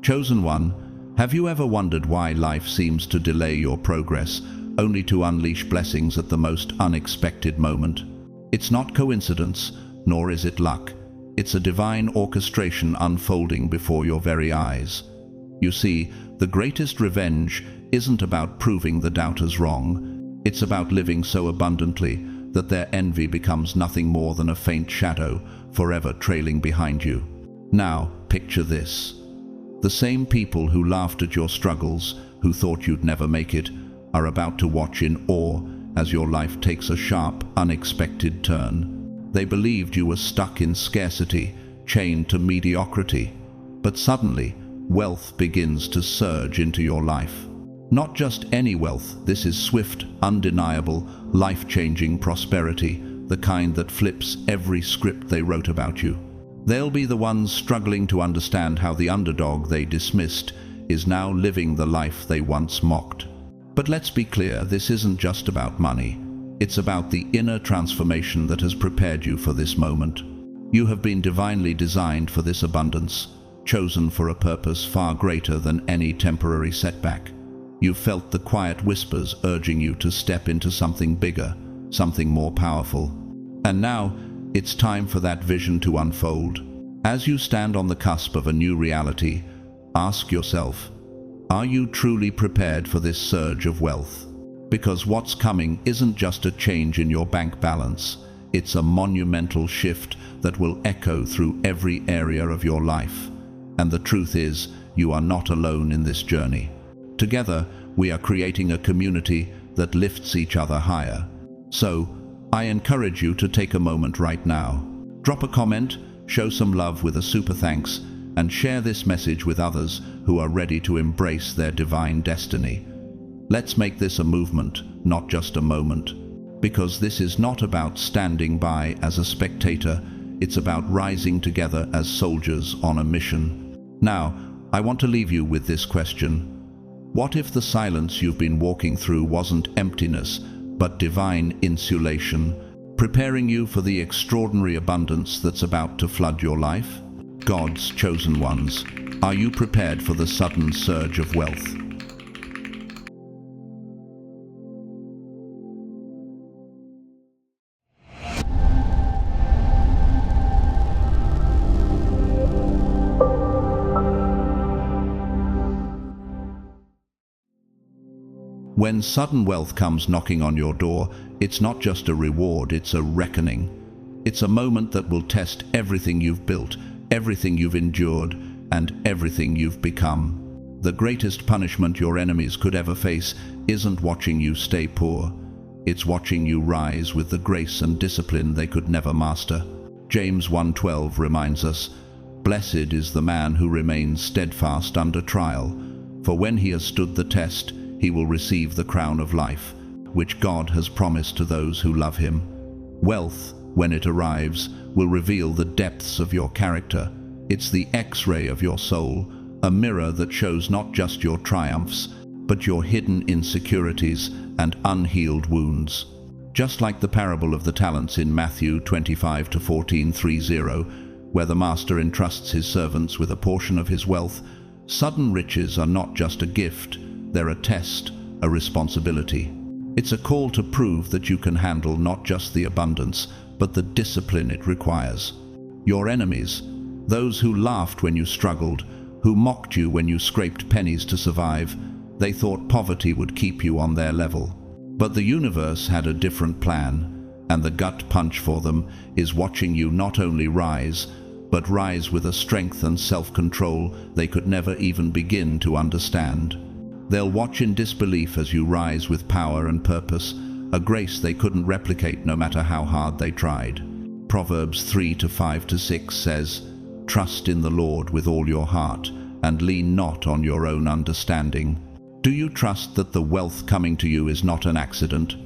Chosen one, have you ever wondered why life seems to delay your progress, only to unleash blessings at the most unexpected moment? It's not coincidence, nor is it luck. It's a divine orchestration unfolding before your very eyes. You see, the greatest revenge isn't about proving the doubters wrong. It's about living so abundantly that their envy becomes nothing more than a faint shadow, forever trailing behind you. Now, picture this. The same people who laughed at your struggles, who thought you'd never make it, are about to watch in awe as your life takes a sharp, unexpected turn. They believed you were stuck in scarcity, chained to mediocrity. But suddenly, wealth begins to surge into your life. Not just any wealth, this is swift, undeniable, life-changing prosperity, the kind that flips every script they wrote about you. They'll be the ones struggling to understand how the underdog they dismissed is now living the life they once mocked. But let's be clear, this isn't just about money. It's about the inner transformation that has prepared you for this moment. You have been divinely designed for this abundance, chosen for a purpose far greater than any temporary setback. You've felt the quiet whispers urging you to step into something bigger, something more powerful. And now, it's time for that vision to unfold. As you stand on the cusp of a new reality, ask yourself, are you truly prepared for this surge of wealth? Because what's coming isn't just a change in your bank balance, it's a monumental shift that will echo through every area of your life. And the truth is, you are not alone in this journey. Together, we are creating a community that lifts each other higher. So, I encourage you to take a moment right now. Drop a comment, show some love with a super thanks, and share this message with others who are ready to embrace their divine destiny. Let's make this a movement, not just a moment. Because this is not about standing by as a spectator, it's about rising together as soldiers on a mission. Now, I want to leave you with this question. What if the silence you've been walking through wasn't emptiness, but divine insulation, preparing you for the extraordinary abundance that's about to flood your life? God's chosen ones, are you prepared for the sudden surge of wealth? When sudden wealth comes knocking on your door, it's not just a reward, it's a reckoning. It's a moment that will test everything you've built, everything you've endured, and everything you've become. The greatest punishment your enemies could ever face isn't watching you stay poor. It's watching you rise with the grace and discipline they could never master. James 1:12 reminds us, "Blessed is the man who remains steadfast under trial, for when he has stood the test, he will receive the crown of life, which God has promised to those who love him." Wealth, when it arrives, will reveal the depths of your character. It's the X-ray of your soul, a mirror that shows not just your triumphs, but your hidden insecurities and unhealed wounds. Just like the parable of the talents in Matthew 25-14:30, where the master entrusts his servants with a portion of his wealth, sudden riches are not just a gift, they're a test, a responsibility. It's a call to prove that you can handle not just the abundance, but the discipline it requires. Your enemies, those who laughed when you struggled, who mocked you when you scraped pennies to survive, they thought poverty would keep you on their level. But the universe had a different plan, and the gut punch for them is watching you not only rise, but rise with a strength and self-control they could never even begin to understand. They'll watch in disbelief as you rise with power and purpose, a grace they couldn't replicate no matter how hard they tried. Proverbs 3:5-6 says, "Trust in the Lord with all your heart, and lean not on your own understanding." Do you trust that the wealth coming to you is not an accident,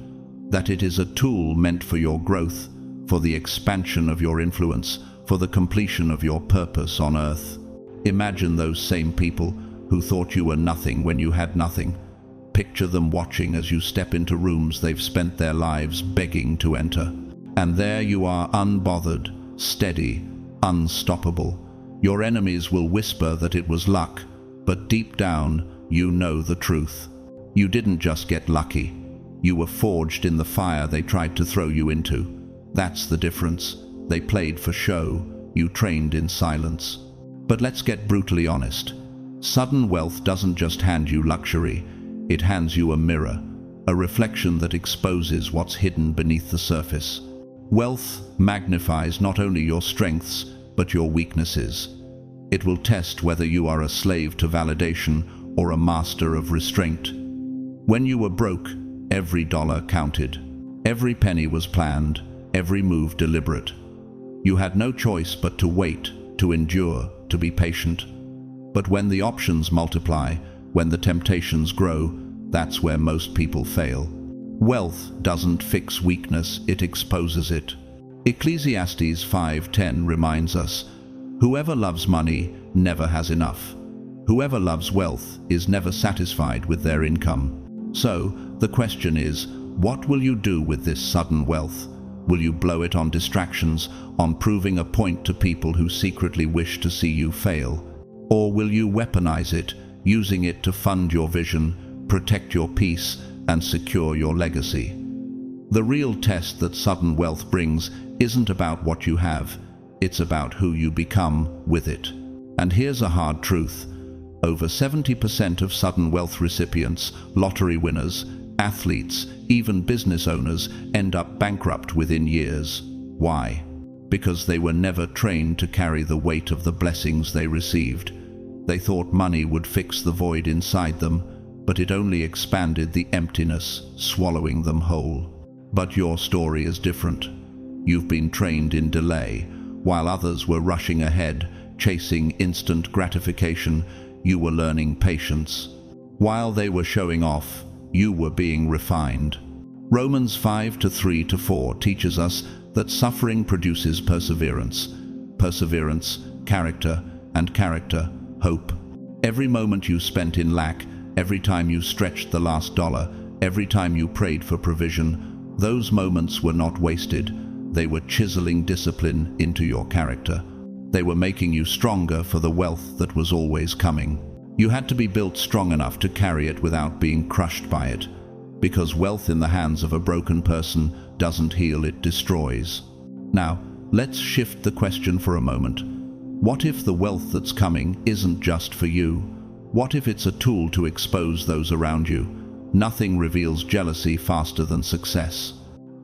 that it is a tool meant for your growth, for the expansion of your influence, for the completion of your purpose on earth? Imagine those same people who thought you were nothing when you had nothing. Picture them watching as you step into rooms they've spent their lives begging to enter. And there you are, unbothered, steady, unstoppable. Your enemies will whisper that it was luck, But deep down, you know the truth. You didn't just get lucky. You were forged in the fire they tried to throw you into. That's the difference. They played for show. You trained in silence. But let's get brutally honest. Sudden wealth doesn't just hand you luxury. It hands you a mirror, a reflection that exposes what's hidden beneath the surface. Wealth magnifies not only your strengths, but your weaknesses. It will test whether you are a slave to validation or a master of restraint. When you were broke, every dollar counted. Every penny was planned, every move deliberate. You had no choice but to wait, to endure, to be patient. But when the options multiply, when the temptations grow, that's where most people fail. Wealth doesn't fix weakness, it exposes it. Ecclesiastes 5:10 reminds us, "Whoever loves money never has enough. Whoever loves wealth is never satisfied with their income." So, the question is, what will you do with this sudden wealth? Will you blow it on distractions, on proving a point to people who secretly wish to see you fail? Or will you weaponize it, using it to fund your vision, protect your peace, and secure your legacy? The real test that sudden wealth brings isn't about what you have, it's about who you become with it. And here's a hard truth. Over 70% of sudden wealth recipients, lottery winners, athletes, even business owners end up bankrupt within years. Why? Because they were never trained to carry the weight of the blessings they received. They thought money would fix the void inside them, but it only expanded the emptiness, swallowing them whole. But your story is different. You've been trained in delay. While others were rushing ahead, chasing instant gratification, you were learning patience. While they were showing off, you were being refined. Romans 5:3-4 teaches us that suffering produces perseverance. Perseverance, character, and character, hope. Every moment you spent in lack, every time you stretched the last dollar, every time you prayed for provision, those moments were not wasted. They were chiseling discipline into your character. They were making you stronger for the wealth that was always coming. You had to be built strong enough to carry it without being crushed by it. Because wealth in the hands of a broken person doesn't heal, it destroys. Now, let's shift the question for a moment. What if the wealth that's coming isn't just for you? What if it's a tool to expose those around you? Nothing reveals jealousy faster than success.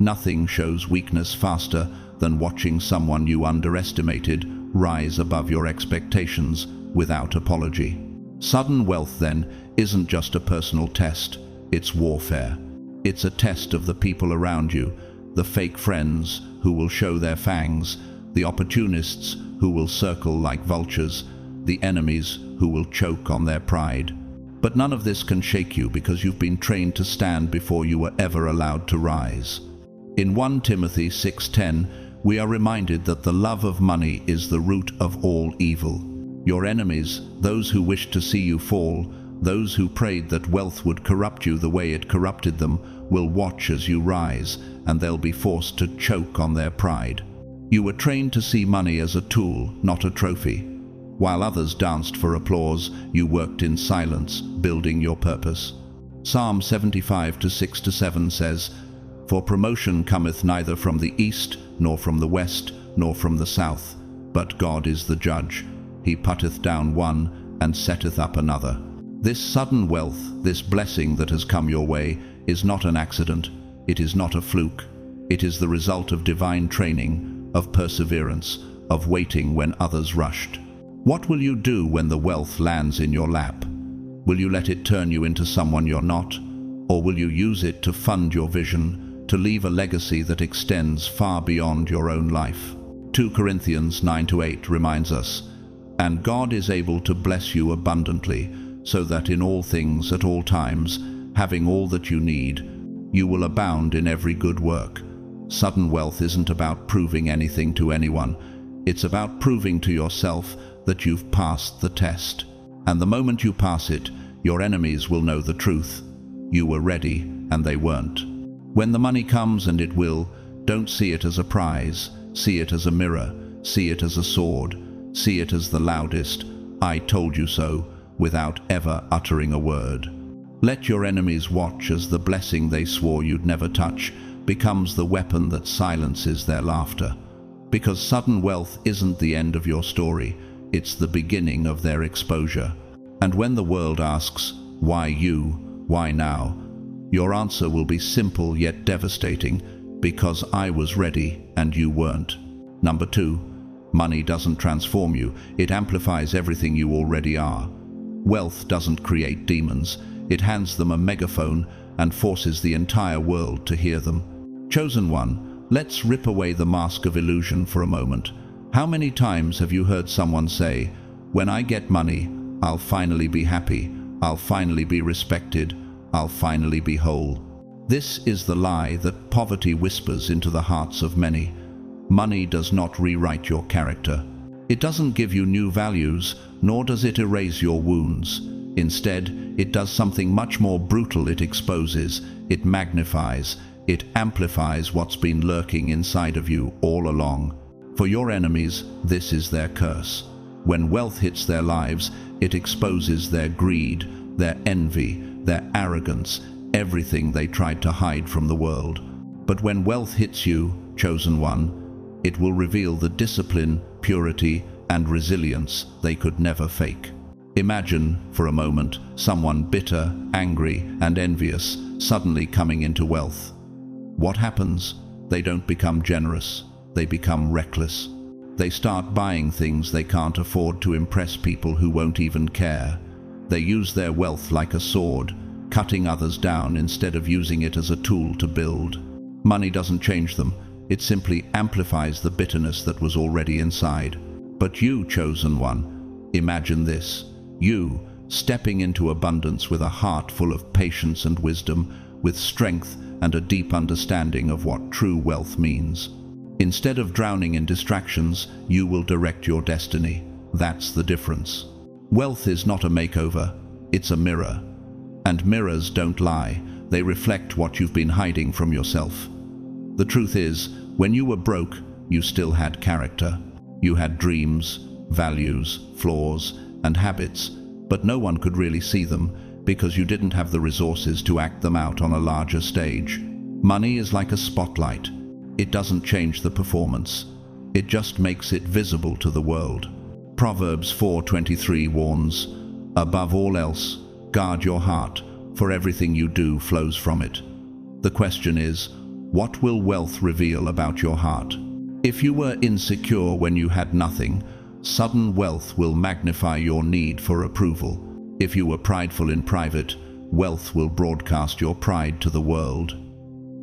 Nothing shows weakness faster than watching someone you underestimated rise above your expectations without apology. Sudden wealth, then, isn't just a personal test, it's warfare. It's a test of the people around you, the fake friends who will show their fangs, the opportunists who will circle like vultures, the enemies who will choke on their pride. But none of this can shake you because you've been trained to stand before you were ever allowed to rise. In 1 Timothy 6:10, we are reminded that the love of money is the root of all evil. Your enemies, those who wished to see you fall, those who prayed that wealth would corrupt you the way it corrupted them, will watch as you rise, and they'll be forced to choke on their pride. You were trained to see money as a tool, not a trophy. While others danced for applause, you worked in silence, building your purpose. Psalm 75:6-7 says, "For promotion cometh neither from the east, nor from the west, nor from the south, but God is the judge. He putteth down one, and setteth up another." This sudden wealth, this blessing that has come your way, is not an accident. It is not a fluke. It is the result of divine training, of perseverance, of waiting when others rushed. What will you do when the wealth lands in your lap? Will you let it turn you into someone you're not? Or will you use it to fund your vision, to leave a legacy that extends far beyond your own life? 2 Corinthians 9-8 reminds us, "And God is able to bless you abundantly, so that in all things at all times, having all that you need, you will abound in every good work." Sudden wealth isn't about proving anything to anyone. It's about proving to yourself that you've passed the test. And the moment you pass it, your enemies will know the truth. You were ready, and they weren't. When the money comes, and it will, don't see it as a prize. See it as a mirror. See it as a sword. See it as the loudest "I told you so" without ever uttering a word. Let your enemies watch as the blessing they swore you'd never touch becomes the weapon that silences their laughter. Because sudden wealth isn't the end of your story, it's the beginning of their exposure. And when the world asks, why you, why now, your answer will be simple yet devastating: because I was ready and you weren't. Number 2, money doesn't transform you, it amplifies everything you already are. Wealth doesn't create demons, it hands them a megaphone and forces the entire world to hear them. Chosen one, let's rip away the mask of illusion for a moment. How many times have you heard someone say, when I get money, I'll finally be happy, I'll finally be respected, I'll finally be whole? This is the lie that poverty whispers into the hearts of many. Money does not rewrite your character. It doesn't give you new values, nor does it erase your wounds. Instead, it does something much more brutal. It exposes, it magnifies, it amplifies what's been lurking inside of you all along. For your enemies, this is their curse. When wealth hits their lives, it exposes their greed, their envy, their arrogance, everything they tried to hide from the world. But when wealth hits you, chosen one, it will reveal the discipline, purity, and resilience they could never fake. Imagine, for a moment, someone bitter, angry, and envious suddenly coming into wealth. What happens? They don't become generous, they become reckless. They start buying things they can't afford to impress people who won't even care. They use their wealth like a sword, cutting others down instead of using it as a tool to build. Money doesn't change them, it simply amplifies the bitterness that was already inside. But you, chosen one, imagine this. You, stepping into abundance with a heart full of patience and wisdom, with strength and a deep understanding of what true wealth means. Instead of drowning in distractions, you will direct your destiny. That's the difference. Wealth is not a makeover, it's a mirror. And mirrors don't lie, they reflect what you've been hiding from yourself. The truth is, when you were broke, you still had character. You had dreams, values, flaws, and habits, but no one could really see them because you didn't have the resources to act them out on a larger stage. Money is like a spotlight. It doesn't change the performance. It just makes it visible to the world. Proverbs 4:23 warns, "Above all else, guard your heart, for everything you do flows from it." The question is, what will wealth reveal about your heart? If you were insecure when you had nothing, sudden wealth will magnify your need for approval. If you were prideful in private, wealth will broadcast your pride to the world.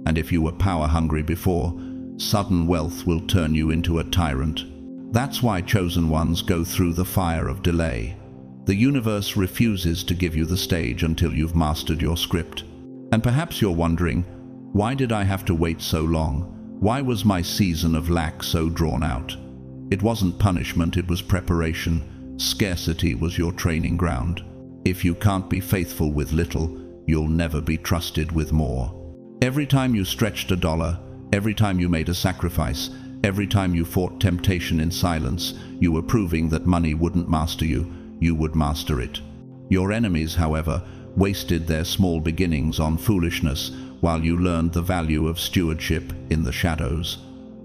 And if you were power-hungry before, sudden wealth will turn you into a tyrant. That's why chosen ones go through the fire of delay. The universe refuses to give you the stage until you've mastered your script. And perhaps you're wondering, why did I have to wait so long? Why was my season of lack so drawn out? It wasn't punishment, it was preparation. Scarcity was your training ground. If you can't be faithful with little, you'll never be trusted with more. Every time you stretched a dollar, every time you made a sacrifice, every time you fought temptation in silence, you were proving that money wouldn't master you, you would master it. Your enemies, however, wasted their small beginnings on foolishness while you learned the value of stewardship in the shadows.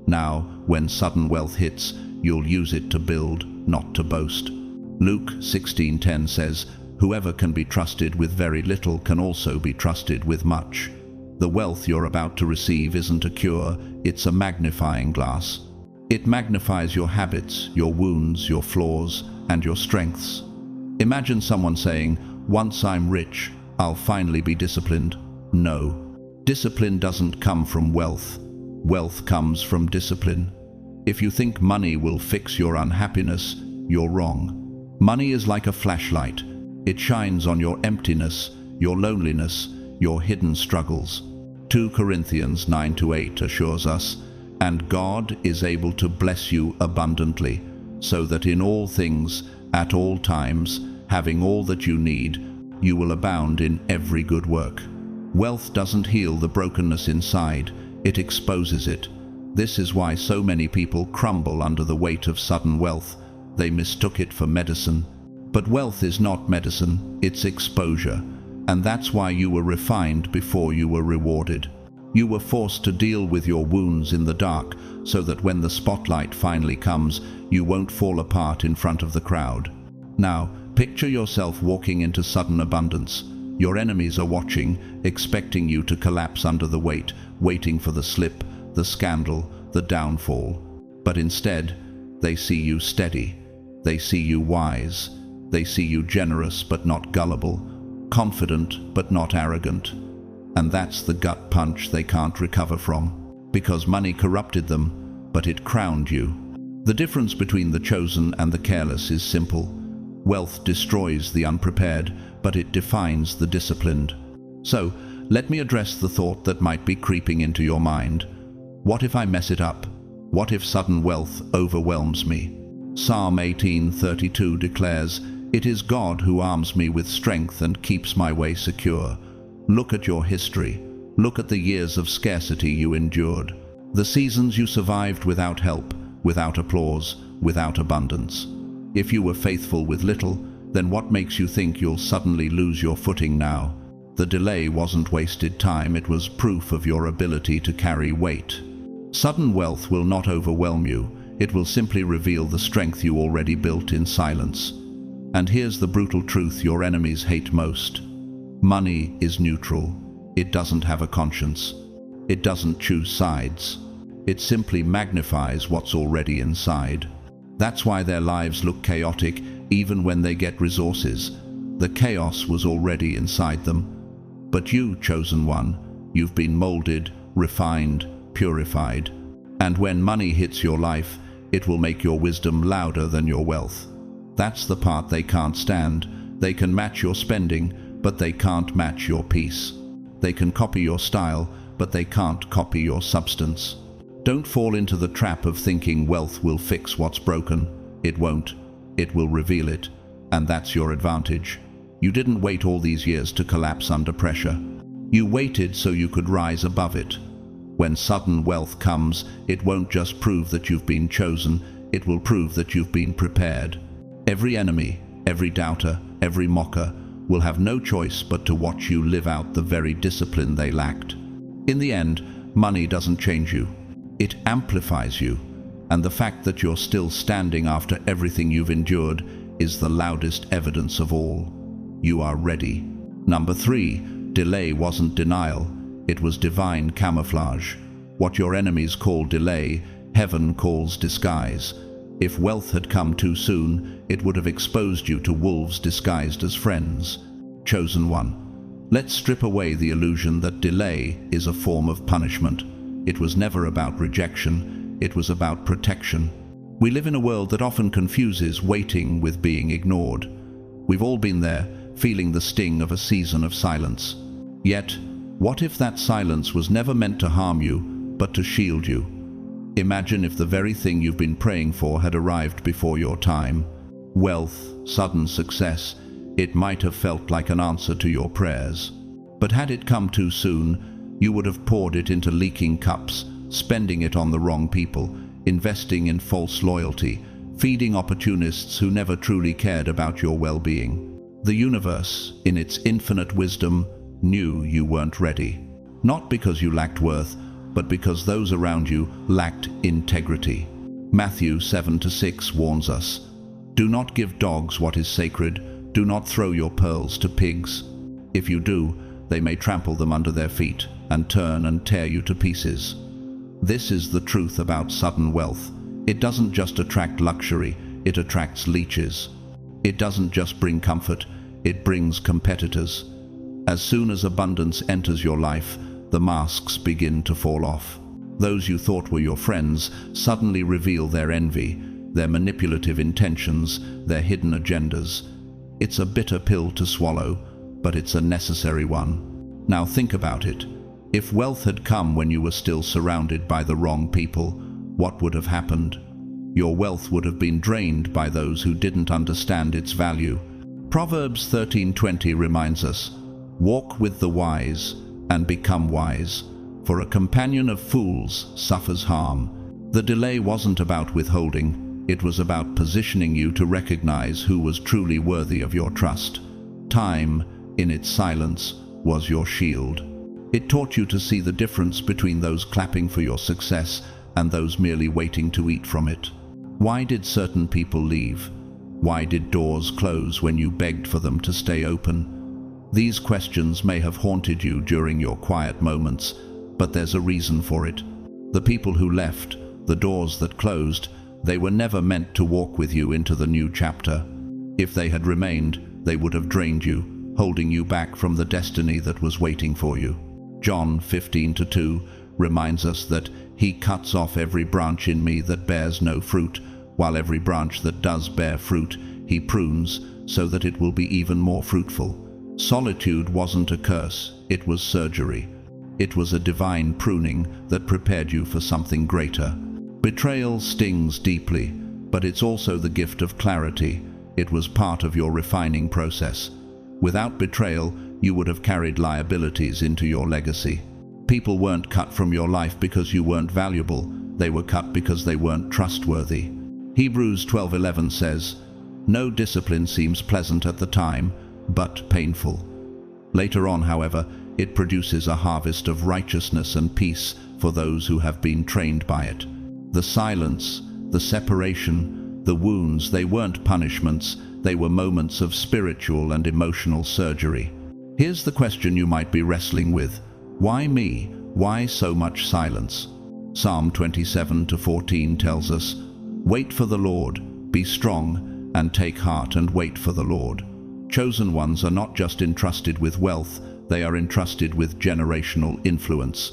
Now, when sudden wealth hits, you'll use it to build, not to boast. Luke 16:10 says, "Whoever can be trusted with very little can also be trusted with much." The wealth you're about to receive isn't a cure, it's a magnifying glass. It magnifies your habits, your wounds, your flaws, and your strengths. Imagine someone saying, "Once I'm rich, I'll finally be disciplined." No. Discipline doesn't come from wealth. Wealth comes from discipline. If you think money will fix your unhappiness, you're wrong. Money is like a flashlight. It shines on your emptiness, your loneliness, your hidden struggles. 2 Corinthians 9-8 assures us, "And God is able to bless you abundantly, so that in all things, at all times, having all that you need, you will abound in every good work." Wealth doesn't heal the brokenness inside, it exposes it. This is why so many people crumble under the weight of sudden wealth. They mistook it for medicine. But wealth is not medicine, it's exposure. And that's why you were refined before you were rewarded. You were forced to deal with your wounds in the dark so that when the spotlight finally comes, you won't fall apart in front of the crowd. Now, picture yourself walking into sudden abundance. Your enemies are watching, expecting you to collapse under the weight, waiting for the slip, the scandal, the downfall. But instead, they see you steady. They see you wise. They see you generous but not gullible, confident but not arrogant. And that's the gut punch they can't recover from, because money corrupted them, but it crowned you. The difference between the chosen and the careless is simple. Wealth destroys the unprepared, but it defines the disciplined. So, let me address the thought that might be creeping into your mind. What if I mess it up? What if sudden wealth overwhelms me? Psalm 18:32 declares, "It is God who arms me with strength and keeps my way secure." Look at your history. Look at the years of scarcity you endured. The seasons you survived without help, without applause, without abundance. If you were faithful with little, then what makes you think you'll suddenly lose your footing now? The delay wasn't wasted time, it was proof of your ability to carry weight. Sudden wealth will not overwhelm you, it will simply reveal the strength you already built in silence. And here's the brutal truth your enemies hate most. Money is neutral. It doesn't have a conscience. It doesn't choose sides. It simply magnifies what's already inside. That's why their lives look chaotic even when they get resources. The chaos was already inside them. But you, chosen one, you've been molded, refined, purified. And when money hits your life, it will make your wisdom louder than your wealth. That's the part they can't stand. They can match your spending, but they can't match your peace. They can copy your style, but they can't copy your substance. Don't fall into the trap of thinking wealth will fix what's broken. It won't. It will reveal it. And that's your advantage. You didn't wait all these years to collapse under pressure. You waited so you could rise above it. When sudden wealth comes, it won't just prove that you've been chosen, it will prove that you've been prepared. Every enemy, every doubter, every mocker will have no choice but to watch you live out the very discipline they lacked. In the end, money doesn't change you. It amplifies you. And the fact that you're still standing after everything you've endured is the loudest evidence of all. You are ready. Number 3, delay wasn't denial. It was divine camouflage. What your enemies call delay, heaven calls disguise. If wealth had come too soon, it would have exposed you to wolves disguised as friends. Chosen one. Let's strip away the illusion that delay is a form of punishment. It was never about rejection, it was about protection. We live in a world that often confuses waiting with being ignored. We've all been there, feeling the sting of a season of silence. Yet, what if that silence was never meant to harm you, but to shield you? Imagine if the very thing you've been praying for had arrived before your time. Wealth, sudden success, it might have felt like an answer to your prayers. But had it come too soon, you would have poured it into leaking cups, spending it on the wrong people, investing in false loyalty, feeding opportunists who never truly cared about your well-being. The universe, in its infinite wisdom, knew you weren't ready. Not because you lacked worth, but because those around you lacked integrity. Matthew 7-6 warns us, "Do not give dogs what is sacred, do not throw your pearls to pigs. If you do, they may trample them under their feet and turn and tear you to pieces." This is the truth about sudden wealth. It doesn't just attract luxury, it attracts leeches. It doesn't just bring comfort, it brings competitors. As soon as abundance enters your life, the masks begin to fall off. Those you thought were your friends suddenly reveal their envy, their manipulative intentions, their hidden agendas. It's a bitter pill to swallow, but it's a necessary one. Now think about it. If wealth had come when you were still surrounded by the wrong people, what would have happened? Your wealth would have been drained by those who didn't understand its value. Proverbs 13:20 reminds us, "Walk with the wise and become wise, for a companion of fools suffers harm." The delay wasn't about withholding, It was about positioning you to recognize who was truly worthy of your trust. Time, in its silence, was your shield. It taught you to see the difference between those clapping for your success and those merely waiting to eat from it. Why did certain people leave? Why did doors close when you begged for them to stay open? These questions may have haunted you during your quiet moments, but there's a reason for it. The people who left, the doors that closed, they were never meant to walk with you into the new chapter. If they had remained, they would have drained you, holding you back from the destiny that was waiting for you. John 15:2 reminds us that He cuts off every branch in me that bears no fruit, while every branch that does bear fruit, He prunes, so that it will be even more fruitful. Solitude wasn't a curse, it was surgery. It was a divine pruning that prepared you for something greater. Betrayal stings deeply, but it's also the gift of clarity. It was part of your refining process. Without betrayal, you would have carried liabilities into your legacy. People weren't cut from your life because you weren't valuable. They were cut because they weren't trustworthy. Hebrews 12:11 says, "No discipline seems pleasant at the time, but painful. Later on, however, it produces a harvest of righteousness and peace for those who have been trained by it." The silence, the separation, the wounds, they weren't punishments, they were moments of spiritual and emotional surgery. Here's the question you might be wrestling with. Why me? Why so much silence? Psalm 27:14 tells us, "Wait for the Lord, be strong, and take heart and wait for the Lord." Chosen ones are not just entrusted with wealth, they are entrusted with generational influence.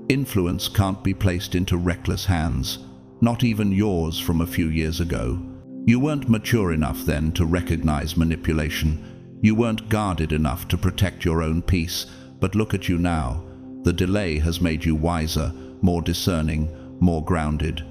Influence can't be placed into reckless hands, not even yours from a few years ago. You weren't mature enough then to recognize manipulation. You weren't guarded enough to protect your own peace, but look at you now. The delay has made you wiser, more discerning, more grounded.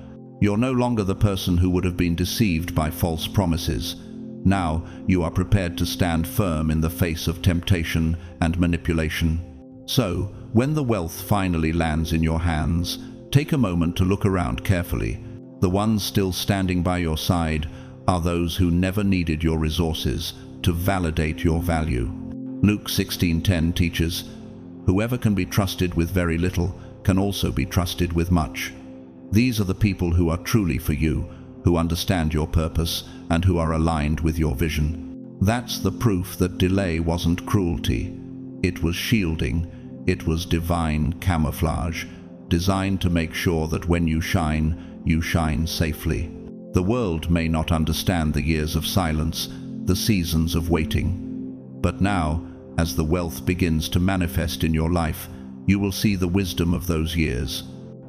You're no longer the person who would have been deceived by false promises. Now you are prepared to stand firm in the face of temptation and manipulation. So, when the wealth finally lands in your hands, take a moment to look around carefully. The ones still standing by your side are those who never needed your resources to validate your value. Luke 16:10 teaches, "Whoever can be trusted with very little can also be trusted with much." These are the people who are truly for you, who understand your purpose and who are aligned with your vision. That's the proof that delay wasn't cruelty. It was shielding. It was divine camouflage, designed to make sure that when you shine safely. The world may not understand the years of silence, the seasons of waiting. But now, as the wealth begins to manifest in your life, you will see the wisdom of those years.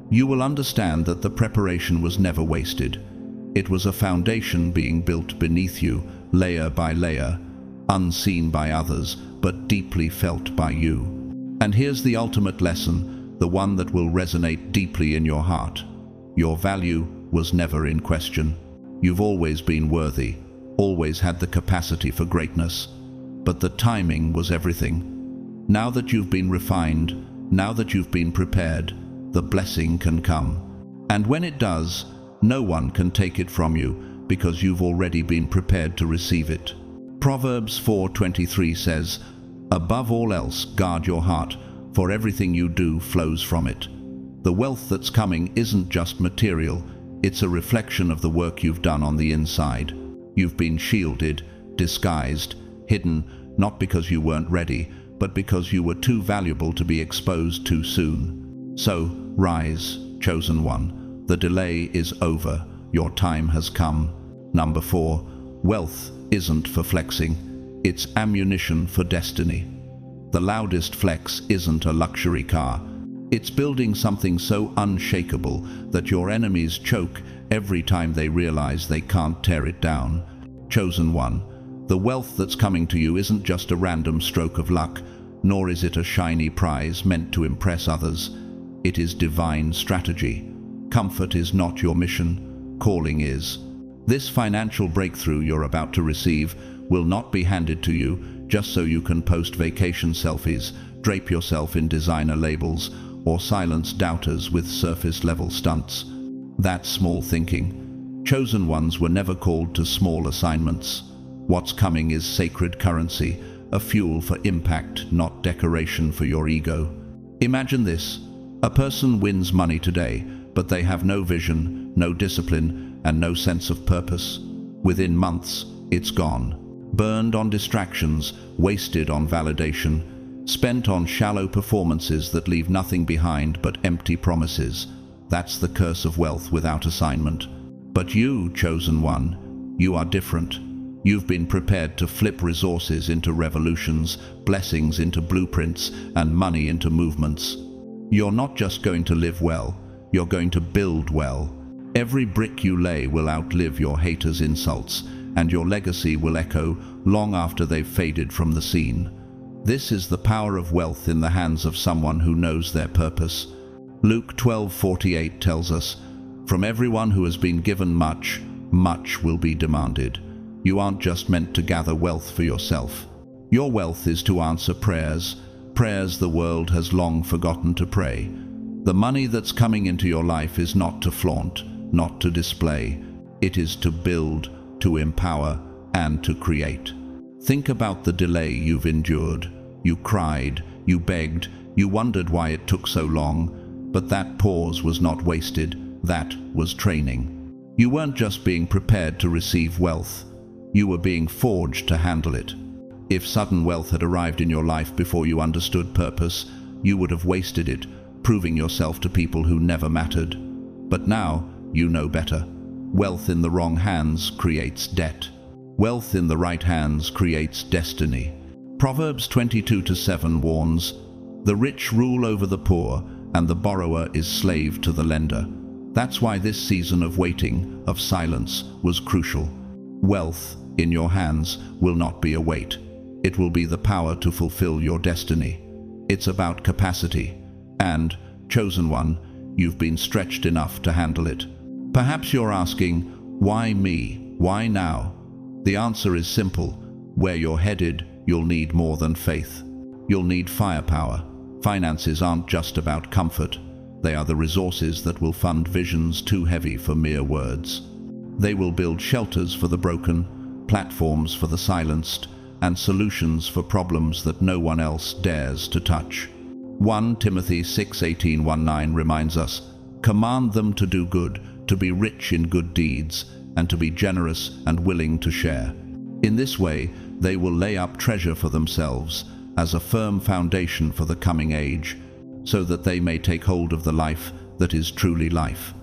You will understand that the preparation was never wasted. It was a foundation being built beneath you, layer by layer, unseen by others, but deeply felt by you. And here's the ultimate lesson, the one that will resonate deeply in your heart. Your value was never in question. You've always been worthy, always had the capacity for greatness. But the timing was everything. Now that you've been refined, now that you've been prepared, the blessing can come. And when it does, no one can take it from you because you've already been prepared to receive it. Proverbs 4:23 says, "Above all else, guard your heart, for everything you do flows from it." The wealth that's coming isn't just material, it's a reflection of the work you've done on the inside. You've been shielded, disguised, hidden, not because you weren't ready, but because you were too valuable to be exposed too soon. So, rise, chosen one. The delay is over. Your time has come. Number 4, wealth isn't for flexing. It's ammunition for destiny. The loudest flex isn't a luxury car. It's building something so unshakable that your enemies choke every time they realize they can't tear it down. Chosen one, the wealth that's coming to you isn't just a random stroke of luck, nor is it a shiny prize meant to impress others. It is divine strategy. Comfort is not your mission, calling is. This financial breakthrough you're about to receive will not be handed to you just so you can post vacation selfies, drape yourself in designer labels, or silence doubters with surface-level stunts. That's small thinking. Chosen ones were never called to small assignments. What's coming is sacred currency, a fuel for impact, not decoration for your ego. Imagine this: a person wins money today, but they have no vision, no discipline, and no sense of purpose. Within months, it's gone. Burned on distractions, wasted on validation, spent on shallow performances that leave nothing behind but empty promises. That's the curse of wealth without assignment. But you, chosen one, you are different. You've been prepared to flip resources into revolutions, blessings into blueprints, and money into movements. You're not just going to live well, you're going to build well. Every brick you lay will outlive your haters' insults, and your legacy will echo long after they've faded from the scene. This is the power of wealth in the hands of someone who knows their purpose. Luke 12:48 tells us, "From everyone who has been given much, much will be demanded." You aren't just meant to gather wealth for yourself. Your wealth is to answer prayers the world has long forgotten to pray. The money that's coming into your life is not to flaunt, not to display. It is to build, to empower, and to create. Think about the delay you've endured. You cried, you begged, you wondered why it took so long, but that pause was not wasted. That was training. You weren't just being prepared to receive wealth. You were being forged to handle it. If sudden wealth had arrived in your life before you understood purpose, you would have wasted it, proving yourself to people who never mattered. But now, you know better. Wealth in the wrong hands creates debt. Wealth in the right hands creates destiny. Proverbs 22:7 warns, "The rich rule over the poor, and the borrower is slave to the lender." That's why this season of waiting, of silence, was crucial. Wealth in your hands will not be a weight. It will be the power to fulfill your destiny. It's about capacity. And, chosen one, you've been stretched enough to handle it. Perhaps you're asking, why me? Why now? The answer is simple. Where you're headed, you'll need more than faith. You'll need firepower. Finances aren't just about comfort. They are the resources that will fund visions too heavy for mere words. They will build shelters for the broken, platforms for the silenced, and solutions for problems that no one else dares to touch. 1 Timothy 6:18-19 reminds us, "Command them to do good, to be rich in good deeds, and to be generous and willing to share. In this way, they will lay up treasure for themselves as a firm foundation for the coming age, so that they may take hold of the life that is truly life."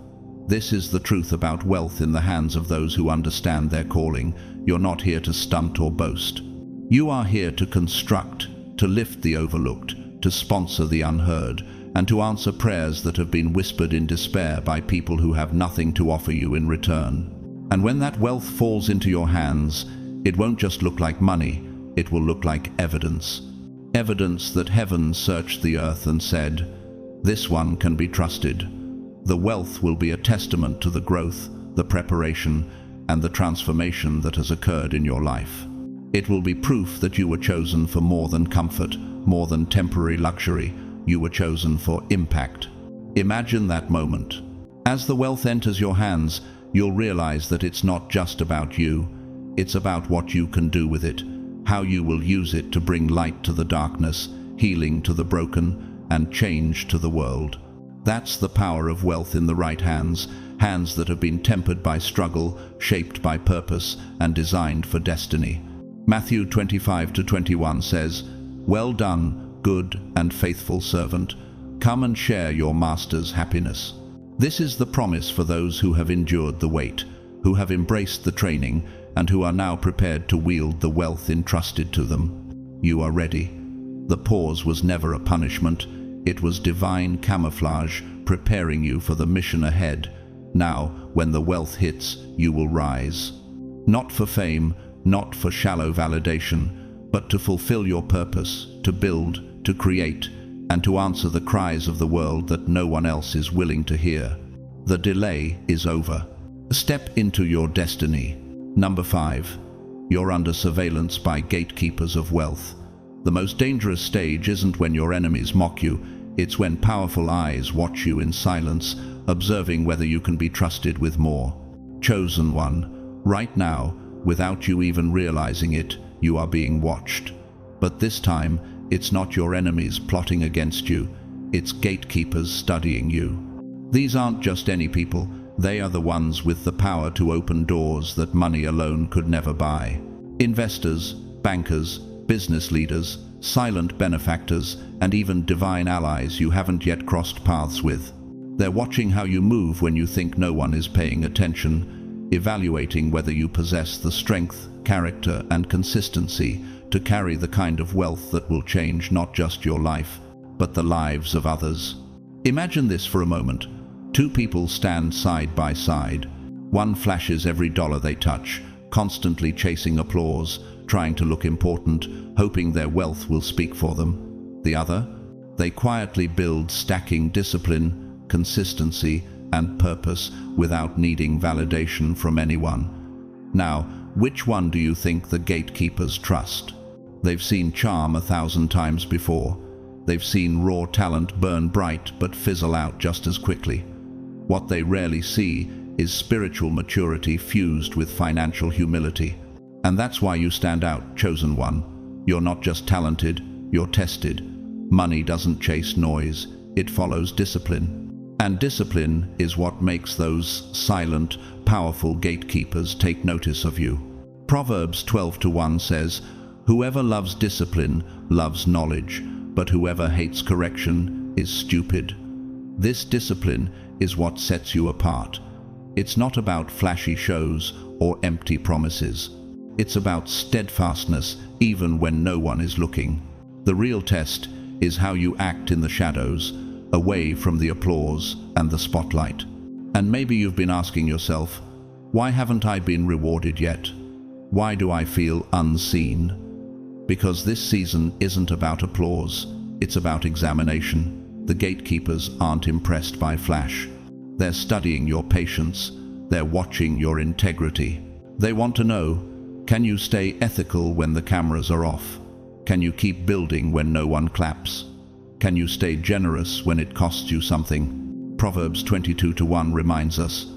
This is the truth about wealth in the hands of those who understand their calling. You're not here to stunt or boast. You are here to construct, to lift the overlooked, to sponsor the unheard, and to answer prayers that have been whispered in despair by people who have nothing to offer you in return. And when that wealth falls into your hands, it won't just look like money, it will look like evidence. Evidence that heaven searched the earth and said, "This one can be trusted." The wealth will be a testament to the growth, the preparation, and the transformation that has occurred in your life. It will be proof that you were chosen for more than comfort, more than temporary luxury. You were chosen for impact. Imagine that moment. As the wealth enters your hands, you'll realize that it's not just about you. It's about what you can do with it, how you will use it to bring light to the darkness, healing to the broken, and change to the world. That's the power of wealth in the right hands, hands that have been tempered by struggle, shaped by purpose, and designed for destiny. Matthew 25:21 says, "Well done, good and faithful servant. Come and share your master's happiness." This is the promise for those who have endured the wait, who have embraced the training, and who are now prepared to wield the wealth entrusted to them. You are ready. The pause was never a punishment. It was divine camouflage, preparing you for the mission ahead. Now, when the wealth hits, you will rise. Not for fame, not for shallow validation, but to fulfill your purpose, to build, to create, and to answer the cries of the world that no one else is willing to hear. The delay is over. Step into your destiny. Number 5. You're under surveillance by gatekeepers of wealth. The most dangerous stage isn't when your enemies mock you, it's when powerful eyes watch you in silence, observing whether you can be trusted with more. Chosen one, right now, without you even realizing it, you are being watched. But this time, it's not your enemies plotting against you, it's gatekeepers studying you. These aren't just any people, they are the ones with the power to open doors that money alone could never buy. Investors, bankers, business leaders, silent benefactors, and even divine allies you haven't yet crossed paths with. They're watching how you move when you think no one is paying attention, evaluating whether you possess the strength, character, and consistency to carry the kind of wealth that will change not just your life, but the lives of others. Imagine this for a moment. Two people stand side by side. One flashes every dollar they touch, constantly chasing applause, trying to look important, hoping their wealth will speak for them. The other, they quietly build, stacking discipline, consistency, and purpose without needing validation from anyone. Now, which one do you think the gatekeepers trust? They've seen charm 1,000 times before. They've seen raw talent burn bright but fizzle out just as quickly. What they rarely see is spiritual maturity fused with financial humility. And that's why you stand out, chosen one. You're not just talented, you're tested. Money doesn't chase noise, it follows discipline. And discipline is what makes those silent, powerful gatekeepers take notice of you. Proverbs 12:1 says, "Whoever loves discipline loves knowledge, but whoever hates correction is stupid." This discipline is what sets you apart. It's not about flashy shows or empty promises. It's about steadfastness even when no one is looking. The real test is how you act in the shadows, away from the applause and the spotlight. And maybe you've been asking yourself, why haven't I been rewarded yet? Why do I feel unseen? Because this season isn't about applause, it's about examination. The gatekeepers aren't impressed by flash. They're studying your patience, they're watching your integrity. They want to know, can you stay ethical when the cameras are off? Can you keep building when no one claps? Can you stay generous when it costs you something? Proverbs 22:1 reminds us,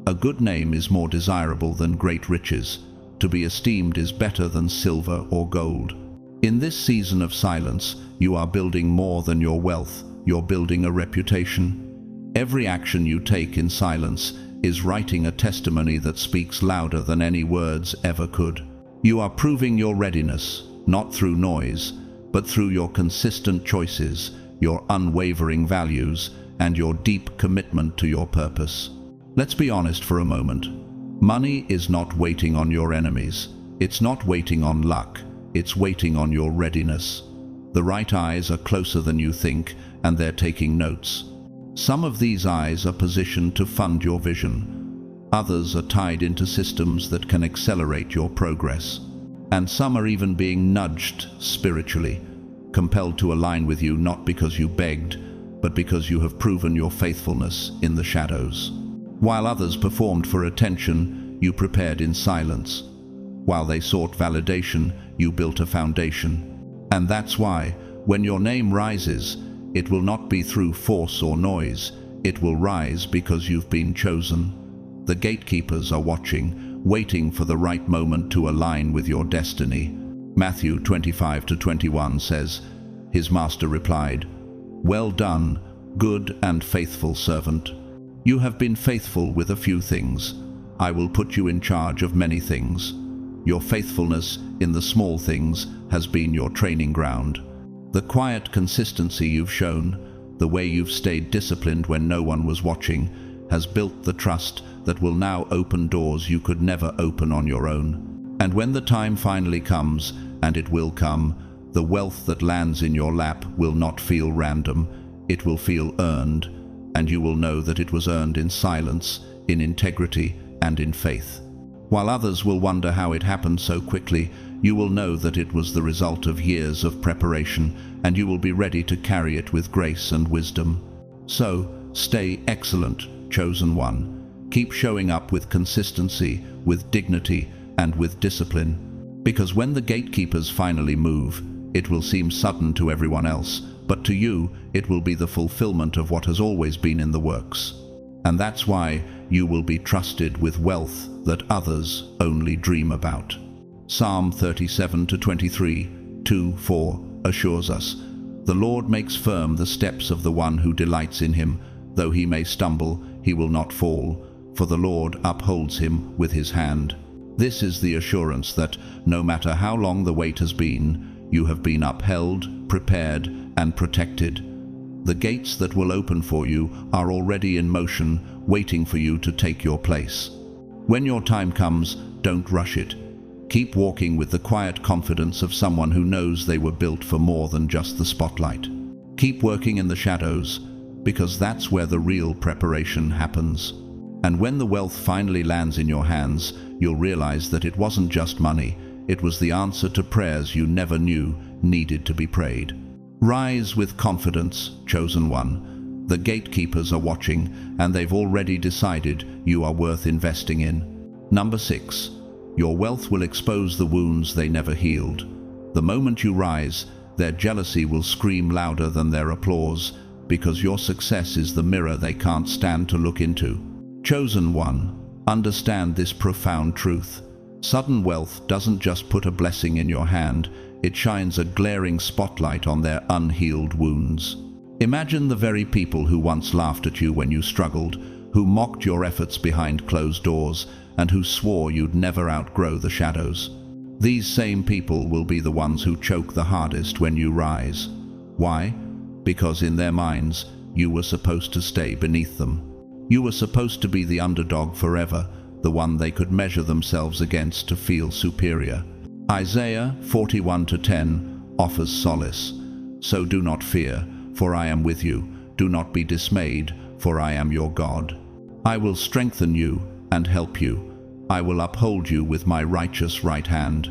"A good name is more desirable than great riches. To be esteemed is better than silver or gold." In this season of silence, you are building more than your wealth, you're building a reputation. Every action you take in silence is writing a testimony that speaks louder than any words ever could. You are proving your readiness, not through noise, but through your consistent choices, your unwavering values, and your deep commitment to your purpose. Let's be honest for a moment. Money is not waiting on your enemies. It's not waiting on luck. It's waiting on your readiness. The right eyes are closer than you think, and they're taking notes. Some of these eyes are positioned to fund your vision. Others are tied into systems that can accelerate your progress. And some are even being nudged spiritually, compelled to align with you not because you begged, but because you have proven your faithfulness in the shadows. While others performed for attention, you prepared in silence. While they sought validation, you built a foundation. And that's why, when your name rises, it will not be through force or noise. It will rise because you've been chosen. The gatekeepers are watching, waiting for the right moment to align with your destiny. Matthew 25:21 says, "His master replied, 'Well done, good and faithful servant. You have been faithful with a few things. I will put you in charge of many things.' Your faithfulness in the small things has been your training ground. The quiet consistency you've shown, the way you've stayed disciplined when no one was watching, has built the trust that will now open doors you could never open on your own. And when the time finally comes, and it will come, the wealth that lands in your lap will not feel random, it will feel earned, and you will know that it was earned in silence, in integrity, and in faith. While others will wonder how it happened so quickly, you will know that it was the result of years of preparation, and you will be ready to carry it with grace and wisdom. So, stay excellent, chosen one. Keep showing up with consistency, with dignity, and with discipline. Because when the gatekeepers finally move, it will seem sudden to everyone else, but to you, it will be the fulfillment of what has always been in the works. And that's why you will be trusted with wealth that others only dream about. Psalm 37-23, 2-4 assures us, "The Lord makes firm the steps of the one who delights in him. Though he may stumble, he will not fall, for the Lord upholds him with his hand." This is the assurance that, no matter how long the wait has been, you have been upheld, prepared, and protected. The gates that will open for you are already in motion, waiting for you to take your place. When your time comes, don't rush it. Keep walking with the quiet confidence of someone who knows they were built for more than just the spotlight. Keep working in the shadows, because that's where the real preparation happens. And when the wealth finally lands in your hands, you'll realize that it wasn't just money, it was the answer to prayers you never knew needed to be prayed. Rise with confidence, chosen one. The gatekeepers are watching, and they've already decided you are worth investing in. Number 6. Your wealth will expose the wounds they never healed. The moment you rise, their jealousy will scream louder than their applause, because your success is the mirror they can't stand to look into. Chosen one, understand this profound truth. Sudden wealth doesn't just put a blessing in your hand, it shines a glaring spotlight on their unhealed wounds. Imagine the very people who once laughed at you when you struggled, who mocked your efforts behind closed doors, and who swore you'd never outgrow the shadows. These same people will be the ones who choke the hardest when you rise. Why? Because in their minds, you were supposed to stay beneath them. You were supposed to be the underdog forever, the one they could measure themselves against to feel superior. Isaiah 41:10 offers solace. "So do not fear, for I am with you. Do not be dismayed, for I am your God. I will strengthen you and help you. I will uphold you with my righteous right hand."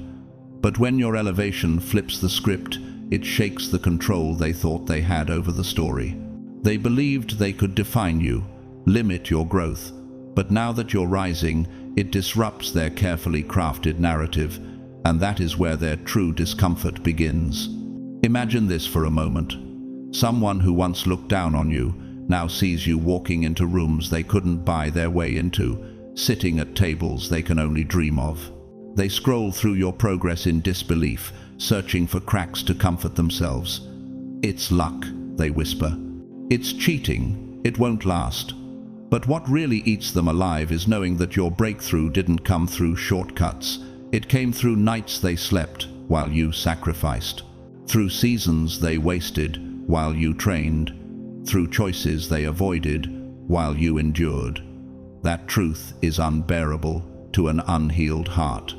But when your elevation flips the script, it shakes the control they thought they had over the story. They believed they could define you, limit your growth, but now that you're rising, it disrupts their carefully crafted narrative, and that is where their true discomfort begins. Imagine this for a moment. Someone who once looked down on you now sees you walking into rooms they couldn't buy their way into, sitting at tables they can only dream of. They scroll through your progress in disbelief, searching for cracks to comfort themselves. "It's luck," they whisper. "It's cheating. It won't last." But what really eats them alive is knowing that your breakthrough didn't come through shortcuts. It came through nights they slept while you sacrificed, through seasons they wasted while you trained, through choices they avoided while you endured. That truth is unbearable to an unhealed heart.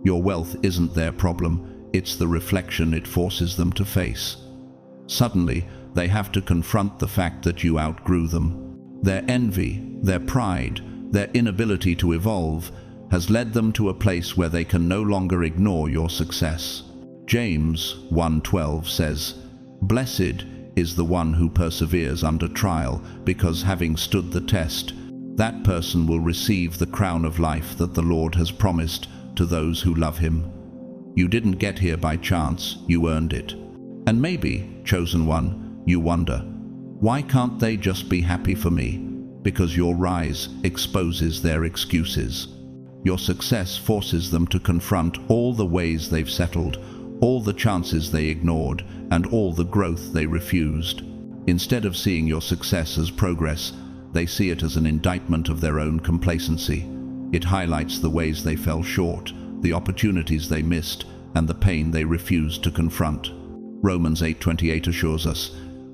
Your wealth isn't their problem, it's the reflection it forces them to face. Suddenly, they have to confront the fact that you outgrew them. Their envy, their pride, their inability to evolve has led them to a place where they can no longer ignore your success. James 1:12 says, "Blessed is the one who perseveres under trial, because having stood the test, that person will receive the crown of life that the Lord has promised to those who love him." You didn't get here by chance, you earned it. And maybe, chosen one, you wonder, why can't they just be happy for me? Because your rise exposes their excuses. Your success forces them to confront all the ways they've settled, all the chances they ignored, and all the growth they refused. Instead of seeing your success as progress, they see it as an indictment of their own complacency. It highlights the ways they fell short, the opportunities they missed, and the pain they refused to confront. Romans 8:28 assures us,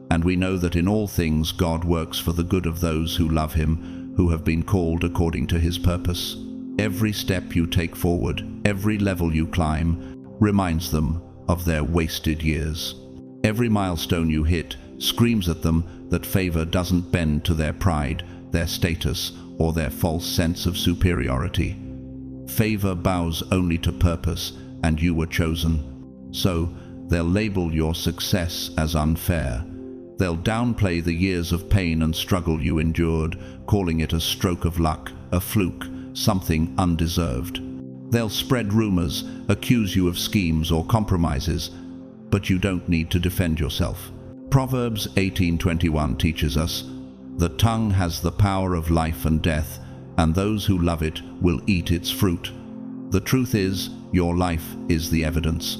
"And we know that in all things God works for the good of those who love him, who have been called according to his purpose." Every step you take forward, every level you climb, reminds them of their wasted years. Every milestone you hit screams at them that favor doesn't bend to their pride, their status, or their false sense of superiority. Favor bows only to purpose, and you were chosen. So, they'll label your success as unfair. They'll downplay the years of pain and struggle you endured, calling it a stroke of luck, a fluke, something undeserved. They'll spread rumors, accuse you of schemes or compromises, but you don't need to defend yourself. Proverbs 18:21 teaches us, "The tongue has the power of life and death, and those who love it will eat its fruit. The truth is, your life is the evidence.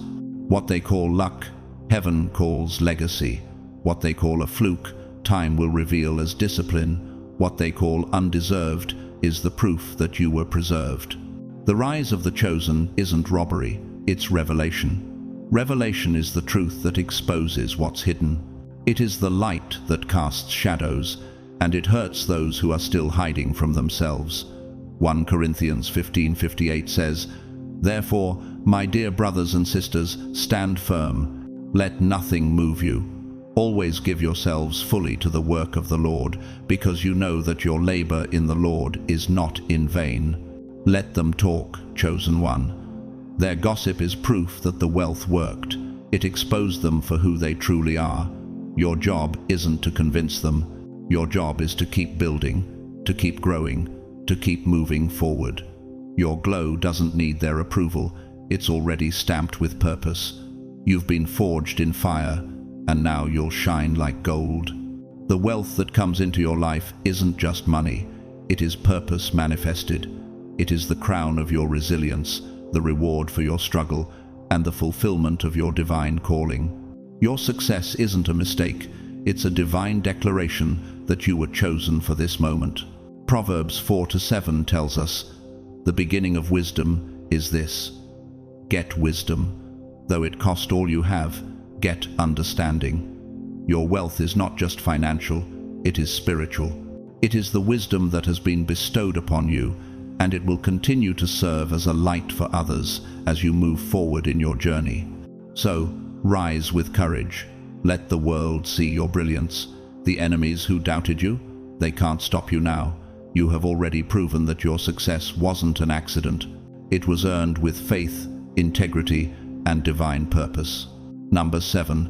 What they call luck, heaven calls legacy. What they call a fluke, time will reveal as discipline. What they call undeserved is the proof that you were preserved. The rise of the chosen isn't robbery, it's revelation. Revelation is the truth that exposes what's hidden. It is the light that casts shadows, and it hurts those who are still hiding from themselves. 1 Corinthians 15:58 says, "Therefore, my dear brothers and sisters, stand firm. Let nothing move you. Always give yourselves fully to the work of the Lord, because you know that your labor in the Lord is not in vain." Let them talk, chosen one. Their gossip is proof that the wealth worked. It exposed them for who they truly are. Your job isn't to convince them. Your job is to keep building, to keep growing, to keep moving forward. Your glow doesn't need their approval. It's already stamped with purpose. You've been forged in fire, and now you'll shine like gold. The wealth that comes into your life isn't just money. It is purpose manifested. It is the crown of your resilience, the reward for your struggle, and the fulfillment of your divine calling. Your success isn't a mistake. It's a divine declaration that you were chosen for this moment. Proverbs 4:7 tells us, "The beginning of wisdom is this: get wisdom. Though it cost all you have, get understanding." Your wealth is not just financial, it is spiritual. It is the wisdom that has been bestowed upon you, and it will continue to serve as a light for others as you move forward in your journey. So, rise with courage. Let the world see your brilliance. The enemies who doubted you, they can't stop you now. You have already proven that your success wasn't an accident. It was earned with faith, integrity, and divine purpose. Number 7.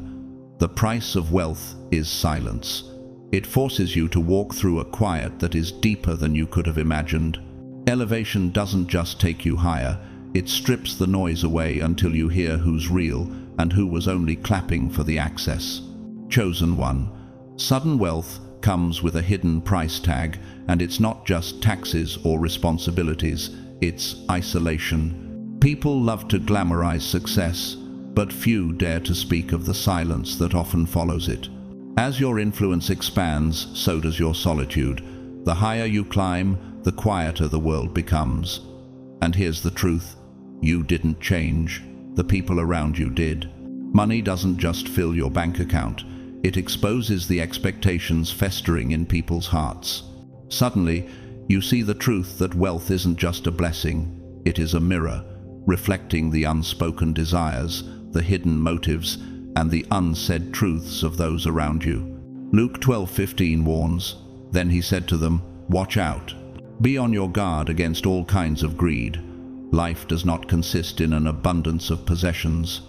The price of wealth is silence. It forces you to walk through a quiet that is deeper than you could have imagined. Elevation doesn't just take you higher, it strips the noise away until you hear who's real and who was only clapping for the access. Chosen one. Sudden wealth comes with a hidden price tag, and it's not just taxes or responsibilities, it's isolation. People love to glamorize success, but few dare to speak of the silence that often follows it. As your influence expands, so does your solitude. The higher you climb, the quieter the world becomes. And here's the truth: you didn't change, the people around you did. Money doesn't just fill your bank account, it exposes the expectations festering in people's hearts. Suddenly, you see the truth that wealth isn't just a blessing, it is a mirror, reflecting the unspoken desires, the hidden motives, and the unsaid truths of those around you. Luke 12:15 warns, "Then he said to them, 'Watch out. Be on your guard against all kinds of greed. Life does not consist in an abundance of possessions.'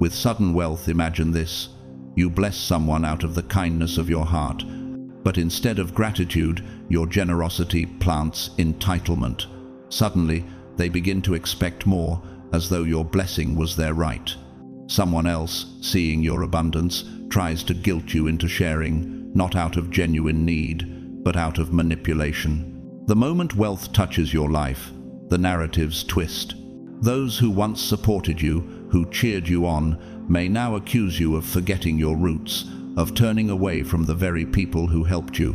With sudden wealth, imagine this: you bless someone out of the kindness of your heart, but instead of gratitude, your generosity plants entitlement. Suddenly, they begin to expect more, as though your blessing was their right. Someone else, seeing your abundance, tries to guilt you into sharing, not out of genuine need, but out of manipulation. The moment wealth touches your life, the narratives twist. Those who once supported you, who cheered you on, may now accuse you of forgetting your roots, of turning away from the very people who helped you.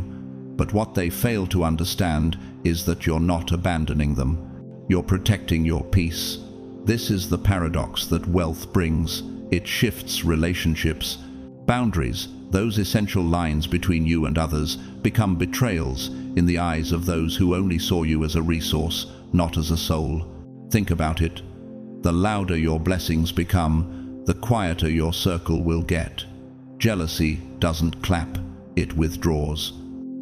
But what they fail to understand is that you're not abandoning them. You're protecting your peace. This is the paradox that wealth brings. It shifts relationships. Boundaries, those essential lines between you and others, become betrayals in the eyes of those who only saw you as a resource, not as a soul. Think about it. The louder your blessings become, the quieter your circle will get. Jealousy doesn't clap, it withdraws.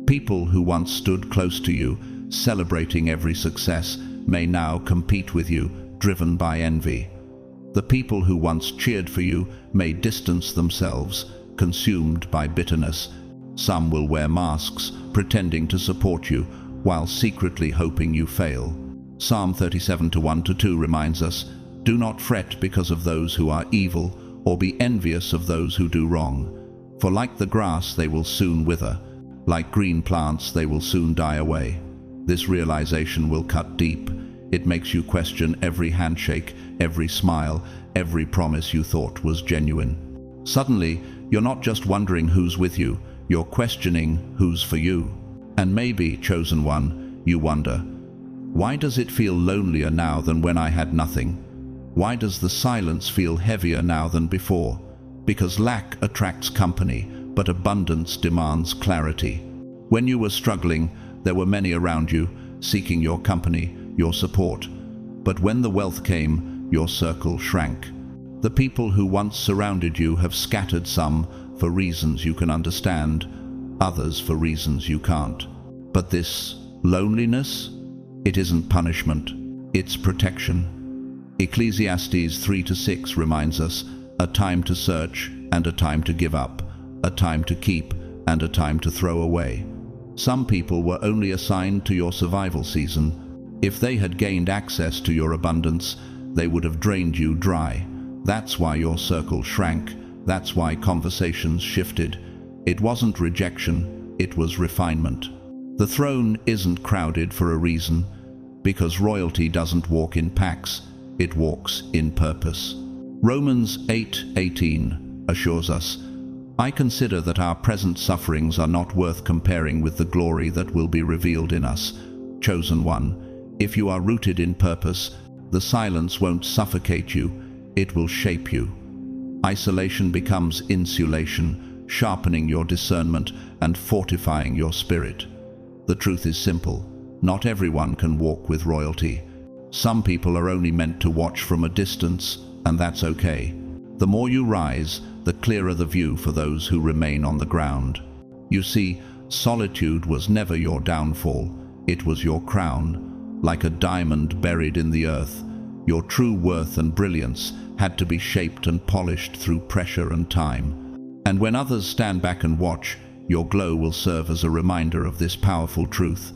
People who once stood close to you, celebrating every success, may now compete with you, driven by envy. The people who once cheered for you may distance themselves, consumed by bitterness. Some will wear masks, pretending to support you, while secretly hoping you fail. Psalm 37:1-2 reminds us, "Do not fret because of those who are evil, or be envious of those who do wrong. For like the grass they will soon wither, like green plants they will soon die away." This realization will cut deep. It makes you question every handshake, every smile, every promise you thought was genuine. Suddenly, you're not just wondering who's with you, you're questioning who's for you. And maybe, chosen one, you wonder, why does it feel lonelier now than when I had nothing? Why does the silence feel heavier now than before? Because lack attracts company, but abundance demands clarity. When you were struggling, there were many around you, seeking your company, your support. But when the wealth came, your circle shrank. The people who once surrounded you have scattered, some for reasons you can understand, others for reasons you can't. But this loneliness, it isn't punishment, it's protection. Ecclesiastes 3-6 reminds us, a time to search and a time to give up, a time to keep and a time to throw away. Some people were only assigned to your survival season. If they had gained access to your abundance, they would have drained you dry. That's why your circle shrank. That's why conversations shifted. It wasn't rejection, it was refinement. The throne isn't crowded for a reason, because royalty doesn't walk in packs, it walks in purpose. Romans 8:18 assures us, I consider that our present sufferings are not worth comparing with the glory that will be revealed in us. Chosen one, if you are rooted in purpose, the silence won't suffocate you, it will shape you. Isolation becomes insulation, sharpening your discernment and fortifying your spirit. The truth is simple, not everyone can walk with royalty. Some people are only meant to watch from a distance, and that's okay. The more you rise, the clearer the view for those who remain on the ground. You see, solitude was never your downfall, it was your crown. Like a diamond buried in the earth, your true worth and brilliance had to be shaped and polished through pressure and time. And when others stand back and watch, your glow will serve as a reminder of this powerful truth.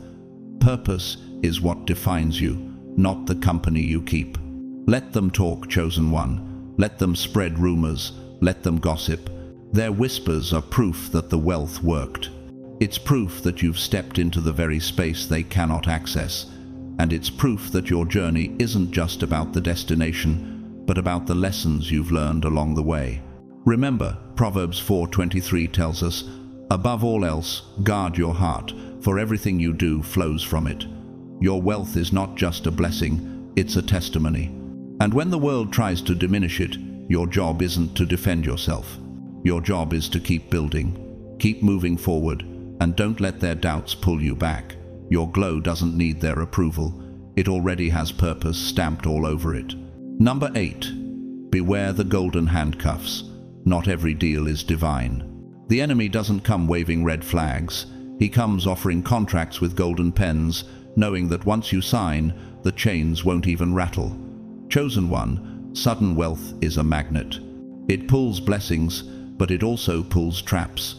Purpose is what defines you, not the company you keep. Let them talk, chosen one. Let them spread rumors. Let them gossip. Their whispers are proof that the wealth worked. It's proof that you've stepped into the very space they cannot access. And it's proof that your journey isn't just about the destination, but about the lessons you've learned along the way. Remember, Proverbs 4:23 tells us, above all else, guard your heart, for everything you do flows from it. Your wealth is not just a blessing, it's a testimony. And when the world tries to diminish it, your job isn't to defend yourself. Your job is to keep building, keep moving forward, and don't let their doubts pull you back. Your glow doesn't need their approval. It already has purpose stamped all over it. Number 8. Beware the golden handcuffs. Not every deal is divine. The enemy doesn't come waving red flags. He comes offering contracts with golden pens, knowing that once you sign, the chains won't even rattle. Chosen one, sudden wealth is a magnet. It pulls blessings, but it also pulls traps.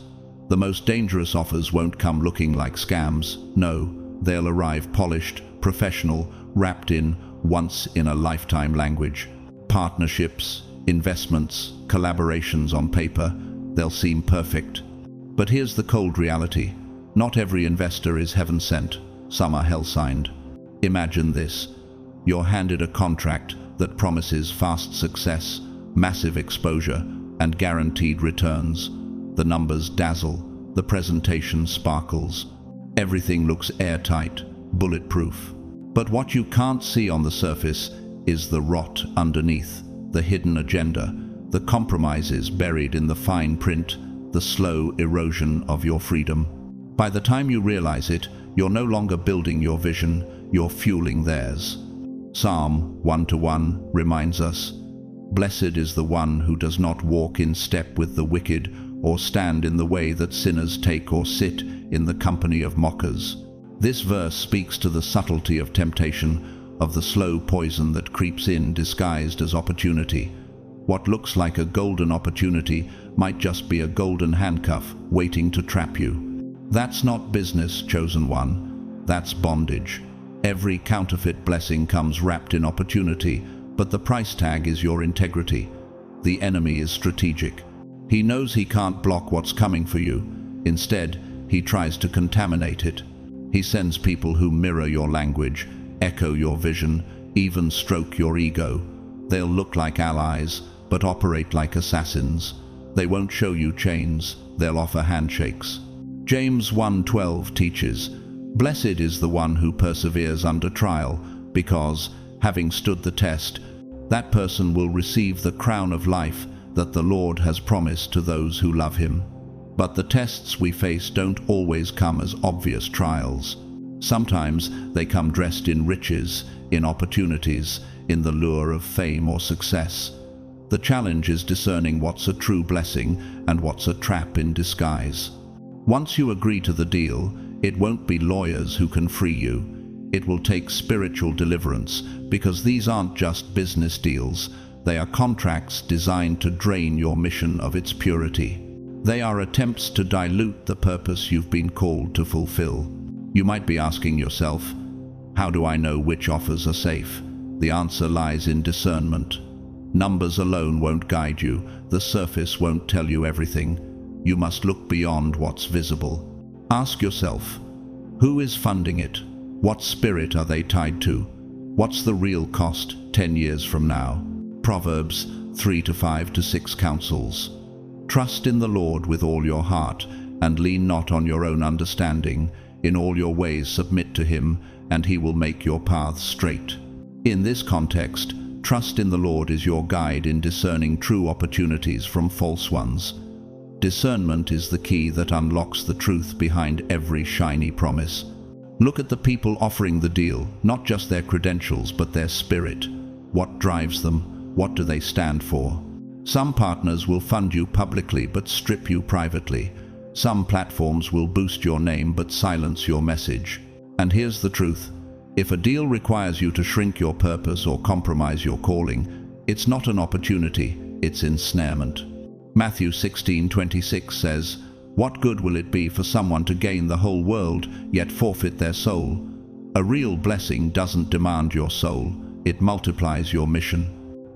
The most dangerous offers won't come looking like scams. No, they'll arrive polished, professional, wrapped in once-in-a-lifetime language. Partnerships, investments, collaborations on paper, they'll seem perfect. But here's the cold reality. Not every investor is heaven-sent. Some are hell-signed. Imagine this. You're handed a contract that promises fast success, massive exposure, and guaranteed returns. The numbers dazzle, the presentation sparkles. Everything looks airtight, bulletproof. But what you can't see on the surface is the rot underneath, the hidden agenda, the compromises buried in the fine print, the slow erosion of your freedom. By the time you realize it, you're no longer building your vision, you're fueling theirs. Psalm 1:1 reminds us, blessed is the one who does not walk in step with the wicked, or stand in the way that sinners take, or sit in the company of mockers. This verse speaks to the subtlety of temptation, of the slow poison that creeps in disguised as opportunity. What looks like a golden opportunity might just be a golden handcuff waiting to trap you. That's not business, chosen one. That's bondage. Every counterfeit blessing comes wrapped in opportunity, but the price tag is your integrity. The enemy is strategic. He knows he can't block what's coming for you. Instead, he tries to contaminate it. He sends people who mirror your language, echo your vision, even stroke your ego. They'll look like allies, but operate like assassins. They won't show you chains, they'll offer handshakes. James 1:12 teaches, "Blessed is the one who perseveres under trial, because, having stood the test, that person will receive the crown of life that the Lord has promised to those who love him." But the tests we face don't always come as obvious trials. Sometimes they come dressed in riches, in opportunities, in the lure of fame or success. The challenge is discerning what's a true blessing and what's a trap in disguise. Once you agree to the deal, it won't be lawyers who can free you. It will take spiritual deliverance, because these aren't just business deals. They are contracts designed to drain your mission of its purity. They are attempts to dilute the purpose you've been called to fulfill. You might be asking yourself, how do I know which offers are safe? The answer lies in discernment. Numbers alone won't guide you. The surface won't tell you everything. You must look beyond what's visible. Ask yourself, who is funding it? What spirit are they tied to? What's the real cost 10 years from now? Proverbs 3-5-6 counsels. Trust in the Lord with all your heart, and lean not on your own understanding. In all your ways submit to him, and he will make your paths straight. In this context, trust in the Lord is your guide in discerning true opportunities from false ones. Discernment is the key that unlocks the truth behind every shiny promise. Look at the people offering the deal, not just their credentials, but their spirit. What drives them? What do they stand for? Some partners will fund you publicly but strip you privately. Some platforms will boost your name but silence your message. And here's the truth. If a deal requires you to shrink your purpose or compromise your calling, it's not an opportunity, it's ensnarement. Matthew 16:26 says, "What good will it be for someone to gain the whole world, yet forfeit their soul?" A real blessing doesn't demand your soul, it multiplies your mission.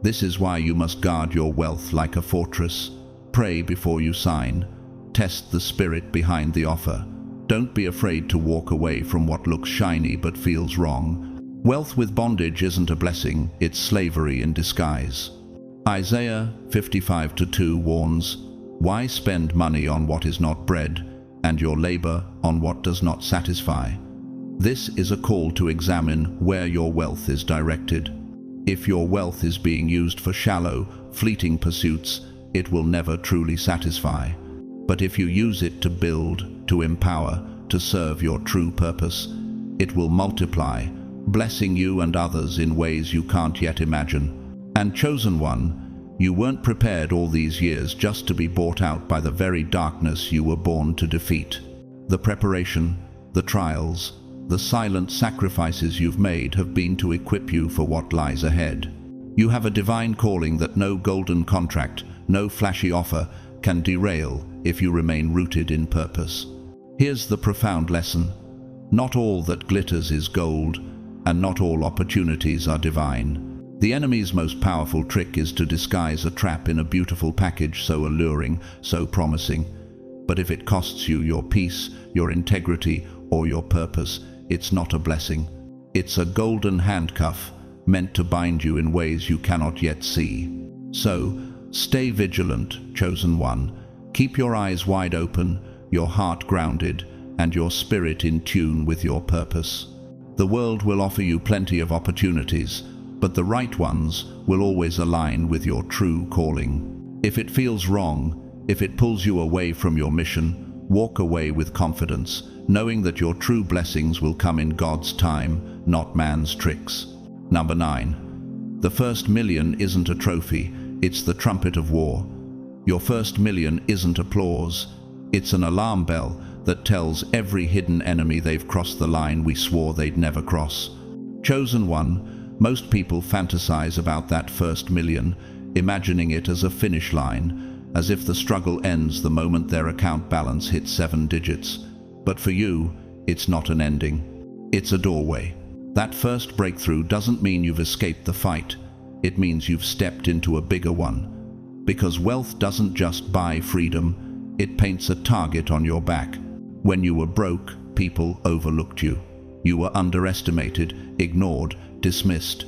This is why you must guard your wealth like a fortress. Pray before you sign. Test the spirit behind the offer. Don't be afraid to walk away from what looks shiny but feels wrong. Wealth with bondage isn't a blessing, it's slavery in disguise. Isaiah 55:2 warns, "Why spend money on what is not bread, and your labor on what does not satisfy?" This is a call to examine where your wealth is directed. If your wealth is being used for shallow, fleeting pursuits, it will never truly satisfy. But if you use it to build, to empower, to serve your true purpose, it will multiply, blessing you and others in ways you can't yet imagine. And chosen one, you weren't prepared all these years just to be bought out by the very darkness you were born to defeat. The preparation, the trials, the silent sacrifices you've made have been to equip you for what lies ahead. You have a divine calling that no golden contract, no flashy offer can derail if you remain rooted in purpose. Here's the profound lesson. Not all that glitters is gold, and not all opportunities are divine. The enemy's most powerful trick is to disguise a trap in a beautiful package so alluring, so promising. But if it costs you your peace, your integrity, or your purpose, it's not a blessing. It's a golden handcuff meant to bind you in ways you cannot yet see. So, stay vigilant, chosen one. Keep your eyes wide open, your heart grounded, and your spirit in tune with your purpose. The world will offer you plenty of opportunities, but the right ones will always align with your true calling. If it feels wrong, if it pulls you away from your mission, walk away with confidence, knowing that your true blessings will come in God's time, not man's tricks. Number 9. The first million isn't a trophy, it's the trumpet of war. Your first million isn't applause, it's an alarm bell that tells every hidden enemy they've crossed the line we swore they'd never cross. Chosen one, most people fantasize about that first million, imagining it as a finish line, as if the struggle ends the moment their account balance hits 7 digits. But for you, it's not an ending. It's a doorway. That first breakthrough doesn't mean you've escaped the fight. It means you've stepped into a bigger one. Because wealth doesn't just buy freedom, it paints a target on your back. When you were broke, people overlooked you. You were underestimated, ignored, dismissed.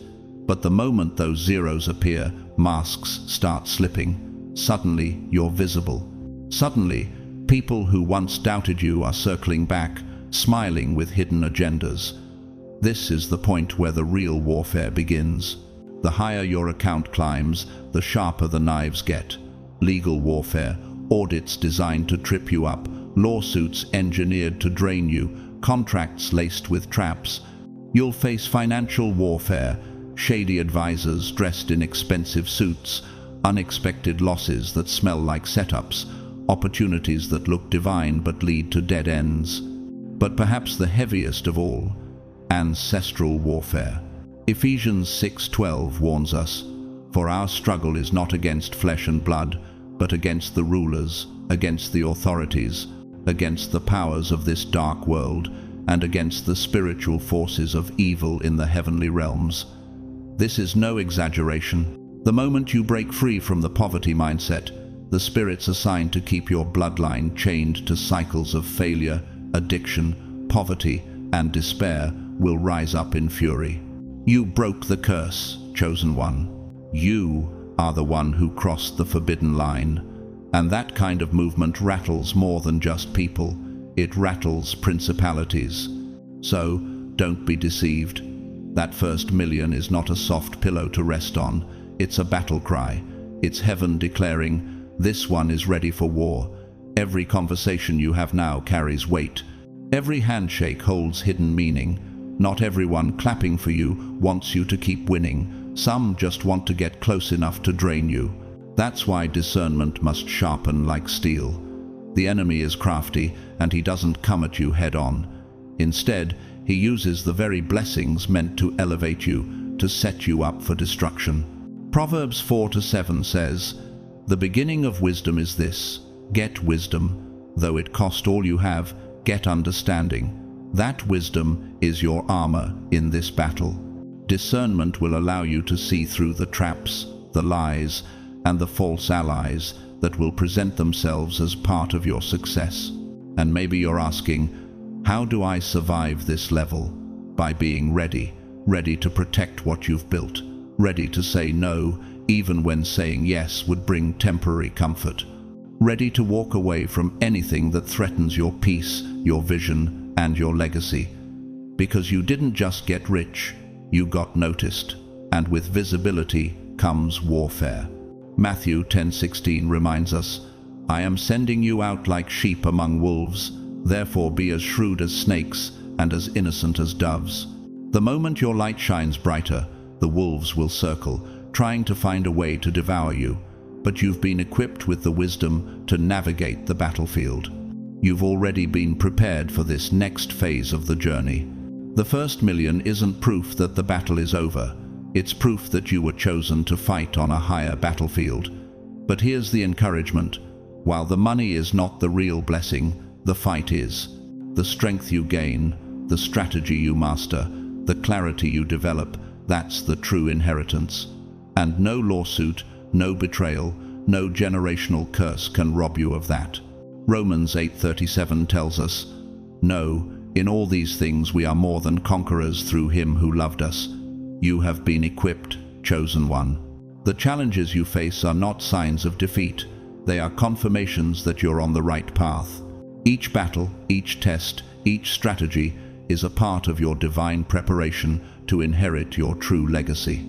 But the moment those zeros appear, masks start slipping. Suddenly, you're visible. Suddenly, people who once doubted you are circling back, smiling with hidden agendas. This is the point where the real warfare begins. The higher your account climbs, the sharper the knives get. Legal warfare, audits designed to trip you up, lawsuits engineered to drain you, contracts laced with traps. You'll face financial warfare, shady advisors dressed in expensive suits, unexpected losses that smell like setups, opportunities that look divine but lead to dead ends. But perhaps the heaviest of all, ancestral warfare. Ephesians 6:12 warns us, "For our struggle is not against flesh and blood, but against the rulers, against the authorities, against the powers of this dark world, and against the spiritual forces of evil in the heavenly realms." This is no exaggeration. The moment you break free from the poverty mindset, the spirits assigned to keep your bloodline chained to cycles of failure, addiction, poverty, and despair will rise up in fury. You broke the curse, chosen one. You are the one who crossed the forbidden line. And that kind of movement rattles more than just people. It rattles principalities. So, don't be deceived. That first million is not a soft pillow to rest on. It's a battle cry. It's heaven declaring, "This one is ready for war." Every conversation you have now carries weight. Every handshake holds hidden meaning. Not everyone clapping for you wants you to keep winning. Some just want to get close enough to drain you. That's why discernment must sharpen like steel. The enemy is crafty, and he doesn't come at you head-on. Instead, he uses the very blessings meant to elevate you, to set you up for destruction. Proverbs 4:7 says, "The beginning of wisdom is this, get wisdom. Though it cost all you have, get understanding." That wisdom is your armor in this battle. Discernment will allow you to see through the traps, the lies, and the false allies that will present themselves as part of your success. And maybe you're asking, how do I survive this level? By being ready, ready to protect what you've built, ready to say no, even when saying yes would bring temporary comfort, ready to walk away from anything that threatens your peace, your vision, and your legacy. Because you didn't just get rich, you got noticed, and with visibility comes warfare. Matthew 10:16 reminds us, "I am sending you out like sheep among wolves, therefore be as shrewd as snakes and as innocent as doves." The moment your light shines brighter, the wolves will circle, trying to find a way to devour you, but you've been equipped with the wisdom to navigate the battlefield. You've already been prepared for this next phase of the journey. The first million isn't proof that the battle is over. It's proof that you were chosen to fight on a higher battlefield. But here's the encouragement. While the money is not the real blessing, the fight is. The strength you gain, the strategy you master, the clarity you develop, that's the true inheritance. And no lawsuit, no betrayal, no generational curse can rob you of that. Romans 8:37 tells us, "No, in all these things we are more than conquerors through him who loved us." You have been equipped, chosen one. The challenges you face are not signs of defeat. They are confirmations that you're on the right path. Each battle, each test, each strategy is a part of your divine preparation to inherit your true legacy.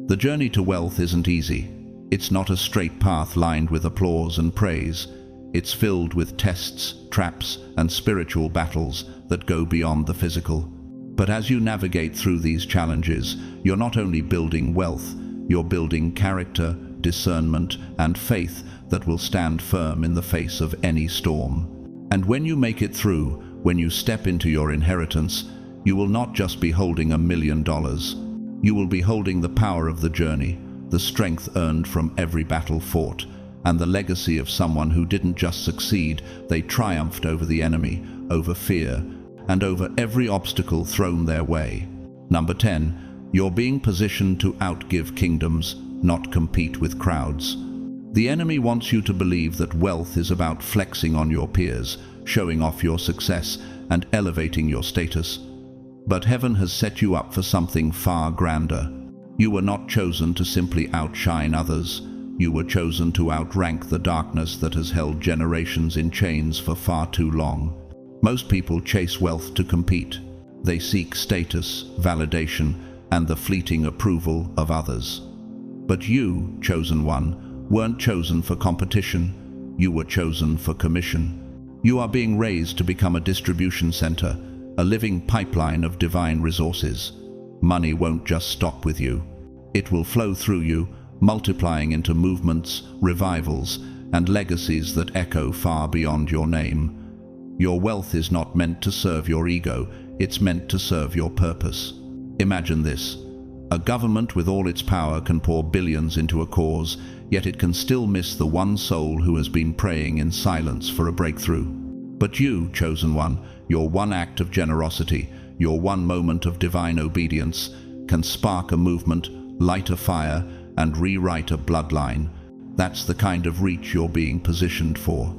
The journey to wealth isn't easy. It's not a straight path lined with applause and praise. It's filled with tests, traps, and spiritual battles that go beyond the physical. But as you navigate through these challenges, you're not only building wealth, you're building character, discernment, and faith that will stand firm in the face of any storm. And when you make it through, when you step into your inheritance, you will not just be holding $1 million. You will be holding the power of the journey, the strength earned from every battle fought, and the legacy of someone who didn't just succeed, they triumphed over the enemy, over fear, and over every obstacle thrown their way. Number 10, you're being positioned to outgive kingdoms, not compete with crowds. The enemy wants you to believe that wealth is about flexing on your peers, showing off your success, and elevating your status. But heaven has set you up for something far grander. You were not chosen to simply outshine others. You were chosen to outrank the darkness that has held generations in chains for far too long. Most people chase wealth to compete. They seek status, validation, and the fleeting approval of others. But you, chosen one, weren't chosen for competition. You were chosen for commission. You are being raised to become a distribution center, a living pipeline of divine resources. Money won't just stop with you. It will flow through you, multiplying into movements, revivals, and legacies that echo far beyond your name. Your wealth is not meant to serve your ego, it's meant to serve your purpose. Imagine this. A government with all its power can pour billions into a cause, yet it can still miss the one soul who has been praying in silence for a breakthrough. But you, chosen one, your one act of generosity, your one moment of divine obedience, can spark a movement, light a fire, and rewrite a bloodline. That's the kind of reach you're being positioned for.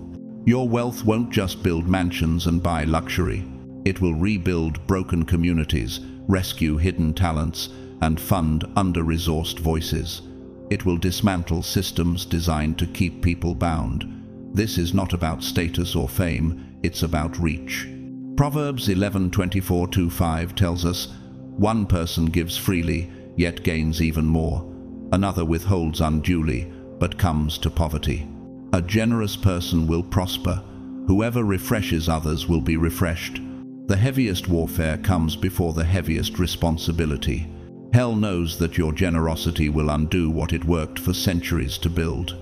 Your wealth won't just build mansions and buy luxury. It will rebuild broken communities, rescue hidden talents, and fund under-resourced voices. It will dismantle systems designed to keep people bound. This is not about status or fame, it's about reach. Proverbs 11:24-5 tells us, "One person gives freely, yet gains even more. Another withholds unduly, but comes to poverty." A generous person will prosper. Whoever refreshes others will be refreshed. The heaviest warfare comes before the heaviest responsibility. Hell knows that your generosity will undo what it worked for centuries to build.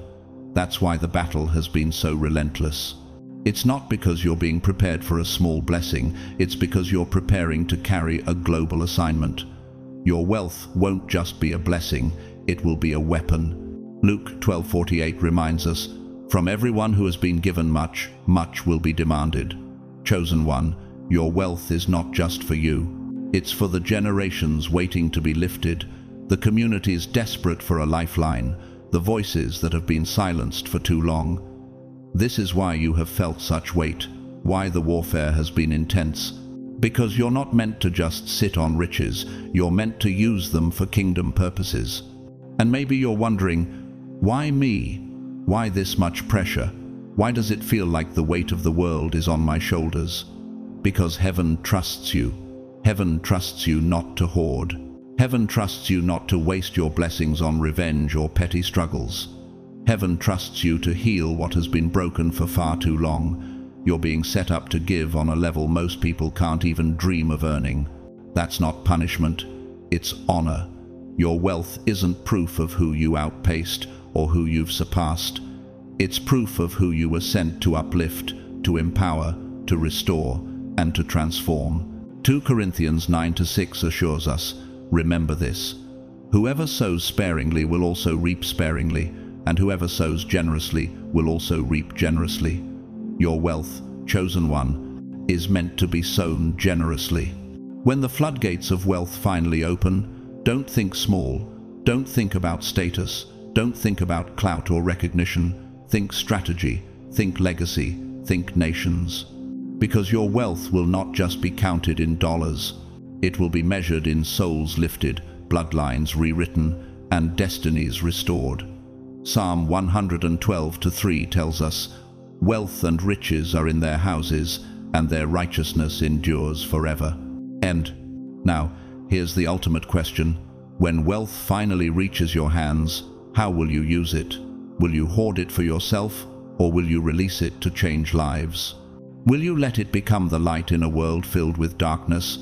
That's why the battle has been so relentless. It's not because you're being prepared for a small blessing, it's because you're preparing to carry a global assignment. Your wealth won't just be a blessing, it will be a weapon. Luke 12:48 reminds us, "From everyone who has been given much, much will be demanded." Chosen one, your wealth is not just for you. It's for the generations waiting to be lifted, the communities desperate for a lifeline, the voices that have been silenced for too long. This is why you have felt such weight, why the warfare has been intense. Because you're not meant to just sit on riches, you're meant to use them for kingdom purposes. And maybe you're wondering, why me? Why this much pressure? Why does it feel like the weight of the world is on my shoulders? Because heaven trusts you. Heaven trusts you not to hoard. Heaven trusts you not to waste your blessings on revenge or petty struggles. Heaven trusts you to heal what has been broken for far too long. You're being set up to give on a level most people can't even dream of earning. That's not punishment, it's honor. Your wealth isn't proof of who you outpaced or who you've surpassed. It's proof of who you were sent to uplift, to empower, to restore, and to transform. 2 Corinthians 9-6 assures us, remember this, whoever sows sparingly will also reap sparingly, and whoever sows generously will also reap generously. Your wealth, chosen one, is meant to be sown generously. When the floodgates of wealth finally open, don't think small, don't think about status, don't think about clout or recognition, think strategy, think legacy, think nations. Because your wealth will not just be counted in dollars, it will be measured in souls lifted, bloodlines rewritten, and destinies restored. Psalm 112:3 tells us, "Wealth and riches are in their houses, and their righteousness endures forever." End. Now, here's the ultimate question. When wealth finally reaches your hands, how will you use it? Will you hoard it for yourself, or will you release it to change lives? Will you let it become the light in a world filled with darkness,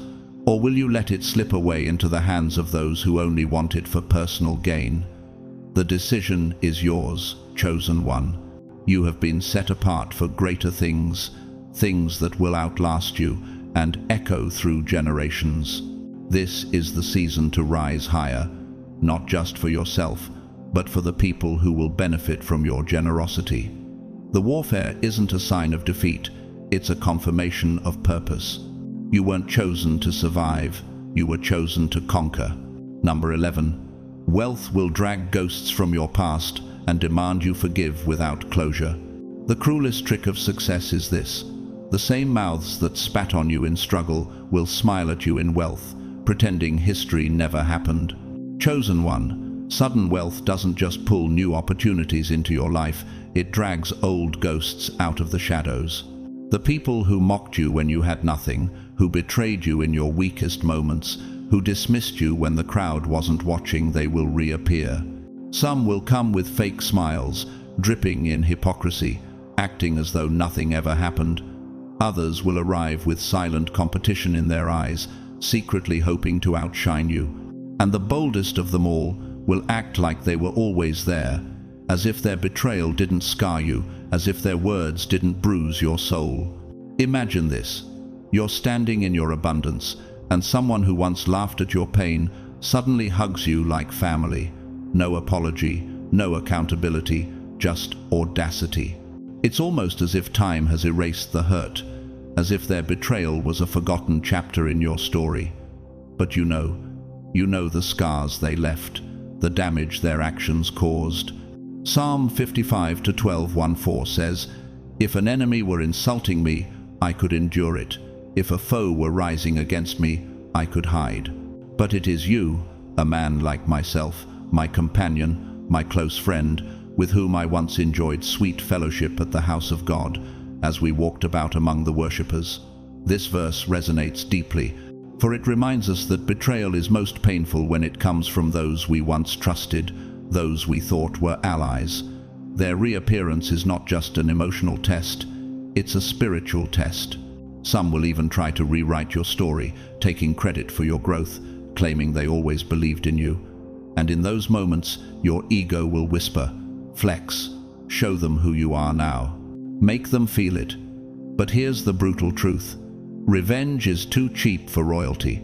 or will you let it slip away into the hands of those who only want it for personal gain? The decision is yours, chosen one. You have been set apart for greater things, things that will outlast you and echo through generations. This is the season to rise higher, not just for yourself, but for the people who will benefit from your generosity. The warfare isn't a sign of defeat, it's a confirmation of purpose. You weren't chosen to survive, you were chosen to conquer. Number 11. Wealth will drag ghosts from your past and demand you forgive without closure. The cruelest trick of success is this: the same mouths that spat on you in struggle will smile at you in wealth, pretending history never happened. Chosen one, sudden wealth doesn't just pull new opportunities into your life, it drags old ghosts out of the shadows. The people who mocked you when you had nothing, who betrayed you in your weakest moments, who dismissed you when the crowd wasn't watching, they will reappear. Some will come with fake smiles, dripping in hypocrisy, acting as though nothing ever happened. Others will arrive with silent competition in their eyes, secretly hoping to outshine you. And the boldest of them all will act like they were always there, as if their betrayal didn't scar you, as if their words didn't bruise your soul. Imagine this: you're standing in your abundance, and someone who once laughed at your pain suddenly hugs you like family. No apology, no accountability, just audacity. It's almost as if time has erased the hurt, as if their betrayal was a forgotten chapter in your story. But you know the scars they left, the damage their actions caused. Psalm 55:12-14 says, "If an enemy were insulting me, I could endure it. If a foe were rising against me, I could hide. But it is you, a man like myself, my companion, my close friend, with whom I once enjoyed sweet fellowship at the house of God, as we walked about among the worshippers." This verse resonates deeply, for it reminds us that betrayal is most painful when it comes from those we once trusted, those we thought were allies. Their reappearance is not just an emotional test, it's a spiritual test. Some will even try to rewrite your story, taking credit for your growth, claiming they always believed in you. And in those moments, your ego will whisper, "Flex, show them who you are now. Make them feel it." But here's the brutal truth: revenge is too cheap for royalty.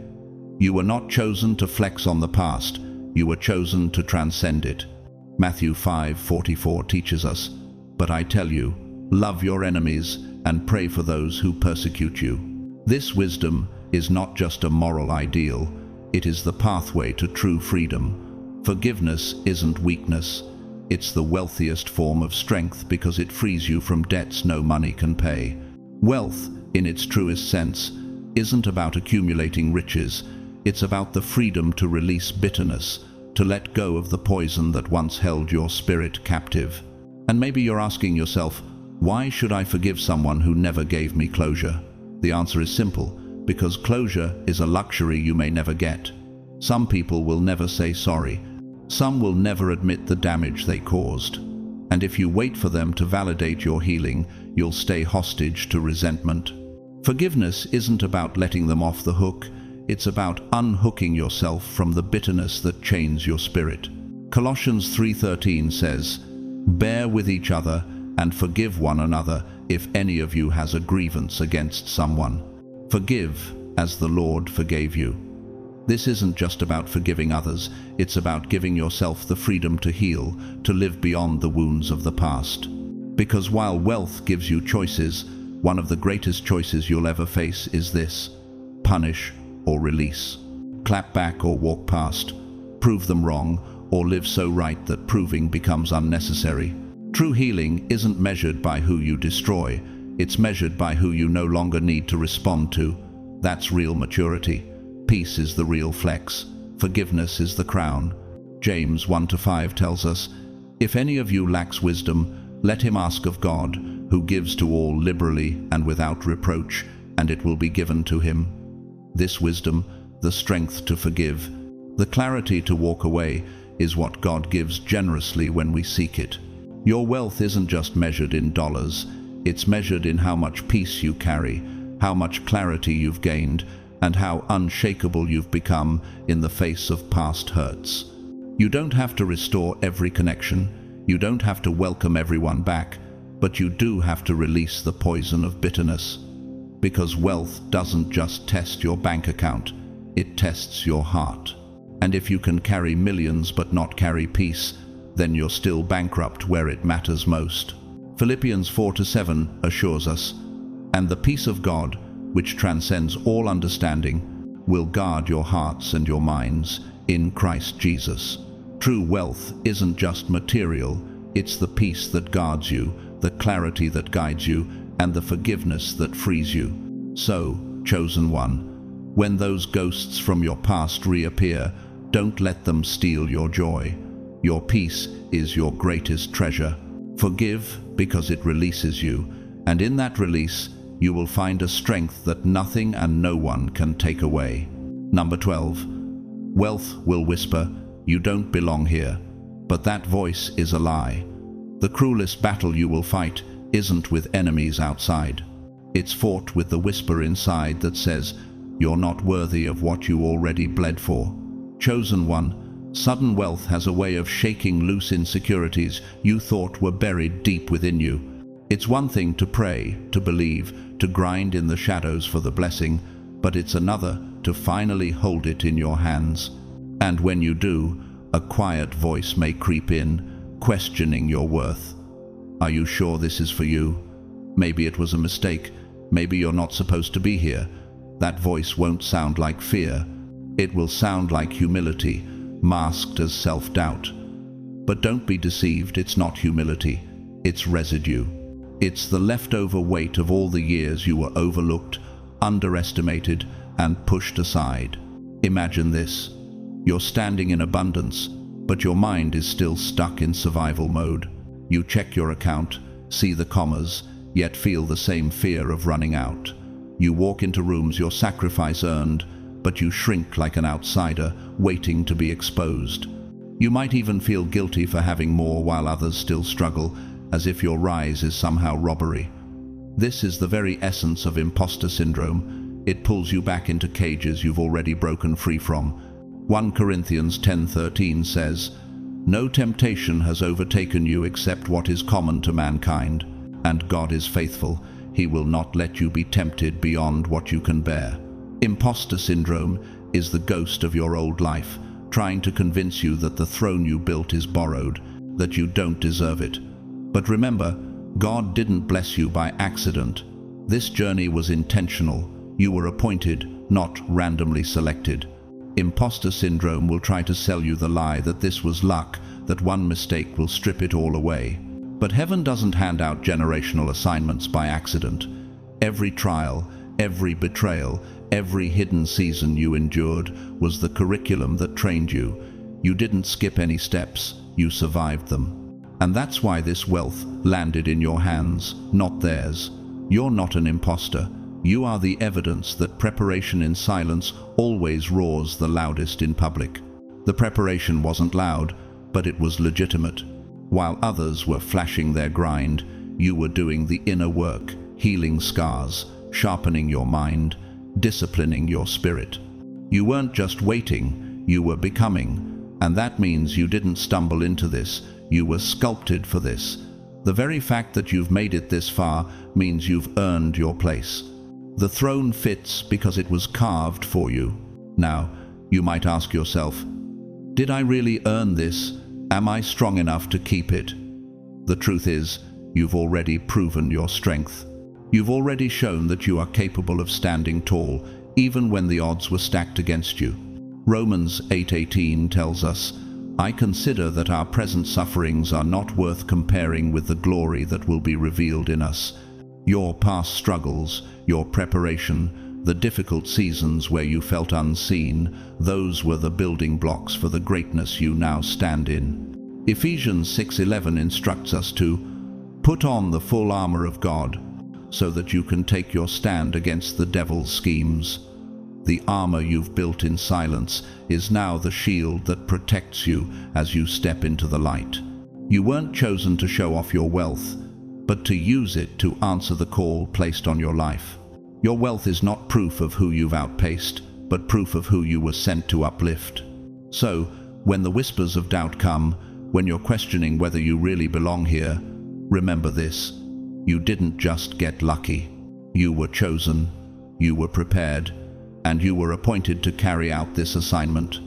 You were not chosen to flex on the past, you were chosen to transcend it. Matthew 5:44 teaches us, "But I tell you, love your enemies and pray for those who persecute you." This wisdom is not just a moral ideal, it is the pathway to true freedom. Forgiveness isn't weakness, it's the wealthiest form of strength because it frees you from debts no money can pay. Wealth, in its truest sense, isn't about accumulating riches, it's about the freedom to release bitterness, to let go of the poison that once held your spirit captive. And maybe you're asking yourself, why should I forgive someone who never gave me closure? The answer is simple: because closure is a luxury you may never get. Some people will never say sorry. Some will never admit the damage they caused. And if you wait for them to validate your healing, you'll stay hostage to resentment. Forgiveness isn't about letting them off the hook, it's about unhooking yourself from the bitterness that chains your spirit. Colossians 3:13 says, "Bear with each other and forgive one another if any of you has a grievance against someone. Forgive as the Lord forgave you." This isn't just about forgiving others, it's about giving yourself the freedom to heal, to live beyond the wounds of the past. Because while wealth gives you choices, one of the greatest choices you'll ever face is this: punish or release. Clap back or walk past. Prove them wrong or live so right that proving becomes unnecessary. True healing isn't measured by who you destroy, it's measured by who you no longer need to respond to. That's real maturity. Peace is the real flex. Forgiveness is the crown. James 1-5 tells us, "If any of you lacks wisdom, let him ask of God, who gives to all liberally and without reproach, and it will be given to him." This wisdom, the strength to forgive, the clarity to walk away, is what God gives generously when we seek it. Your wealth isn't just measured in dollars, it's measured in how much peace you carry, how much clarity you've gained, and how unshakable you've become in the face of past hurts. You don't have to restore every connection, you don't have to welcome everyone back, but you do have to release the poison of bitterness. Because wealth doesn't just test your bank account, it tests your heart. And if you can carry millions but not carry peace, then you're still bankrupt where it matters most. Philippians 4-7 assures us, "And the peace of God, which transcends all understanding, will guard your hearts and your minds in Christ Jesus." True wealth isn't just material, It's the peace that guards you, the clarity that guides you, and the forgiveness that frees you. So, chosen one, when those ghosts from your past reappear, don't let them steal your joy. Your peace is your greatest treasure. Forgive because it releases you, and in that release, you will find a strength that nothing and no one can take away. Number 12. Wealth will whisper, "You don't belong here." But that voice is a lie. The cruelest battle you will fight isn't with enemies outside. It's fought with the whisper inside that says, "You're not worthy of what you already bled for." Chosen one, sudden wealth has a way of shaking loose insecurities you thought were buried deep within you. It's one thing to pray, to believe, to grind in the shadows for the blessing, but it's another to finally hold it in your hands. And when you do, a quiet voice may creep in, questioning your worth. Are you sure this is for you? Maybe it was a mistake. Maybe you're not supposed to be here. That voice won't sound like fear. It will sound like humility, masked as self-doubt. But don't be deceived, it's not humility. It's residue. It's the leftover weight of all the years you were overlooked, underestimated, and pushed aside. Imagine this. You're standing in abundance, but your mind is still stuck in survival mode. You check your account, see the commas, yet feel the same fear of running out. You walk into rooms your sacrifice earned, but you shrink like an outsider, waiting to be exposed. You might even feel guilty for having more while others still struggle, as if your rise is somehow robbery. This is the very essence of imposter syndrome. It pulls you back into cages you've already broken free from. 1 Corinthians 10:13 says, "No temptation has overtaken you except what is common to mankind, and God is faithful. He will not let you be tempted beyond what you can bear." Imposter syndrome is the ghost of your old life, trying to convince you that the throne you built is borrowed, that you don't deserve it. But remember, God didn't bless you by accident. This journey was intentional. You were appointed, not randomly selected. Imposter syndrome will try to sell you the lie that this was luck, that one mistake will strip it all away. But heaven doesn't hand out generational assignments by accident. Every trial, every betrayal, every hidden season you endured was the curriculum that trained you. You didn't skip any steps, you survived them. And that's why this wealth landed in your hands, not theirs. You're not an imposter. You are the evidence that preparation in silence always roars the loudest in public. The preparation wasn't loud, but it was legitimate. While others were flashing their grind, you were doing the inner work, healing scars, sharpening your mind, disciplining your spirit. You weren't just waiting, you were becoming. And that means you didn't stumble into this, you were sculpted for this. The very fact that you've made it this far means you've earned your place. The throne fits because it was carved for you. Now, you might ask yourself, did I really earn this? Am I strong enough to keep it? The truth is, you've already proven your strength. You've already shown that you are capable of standing tall, even when the odds were stacked against you. Romans 8:18 tells us, "I consider that our present sufferings are not worth comparing with the glory that will be revealed in us." Your past struggles, your preparation, the difficult seasons where you felt unseen, those were the building blocks for the greatness you now stand in. Ephesians 6:11 instructs us to put on the full armor of God so that you can take your stand against the devil's schemes. The armor you've built in silence is now the shield that protects you as you step into the light. You weren't chosen to show off your wealth, but to use it to answer the call placed on your life. Your wealth is not proof of who you've outpaced, but proof of who you were sent to uplift. So, when the whispers of doubt come, when you're questioning whether you really belong here, remember this: you didn't just get lucky. You were chosen, you were prepared, and you were appointed to carry out this assignment.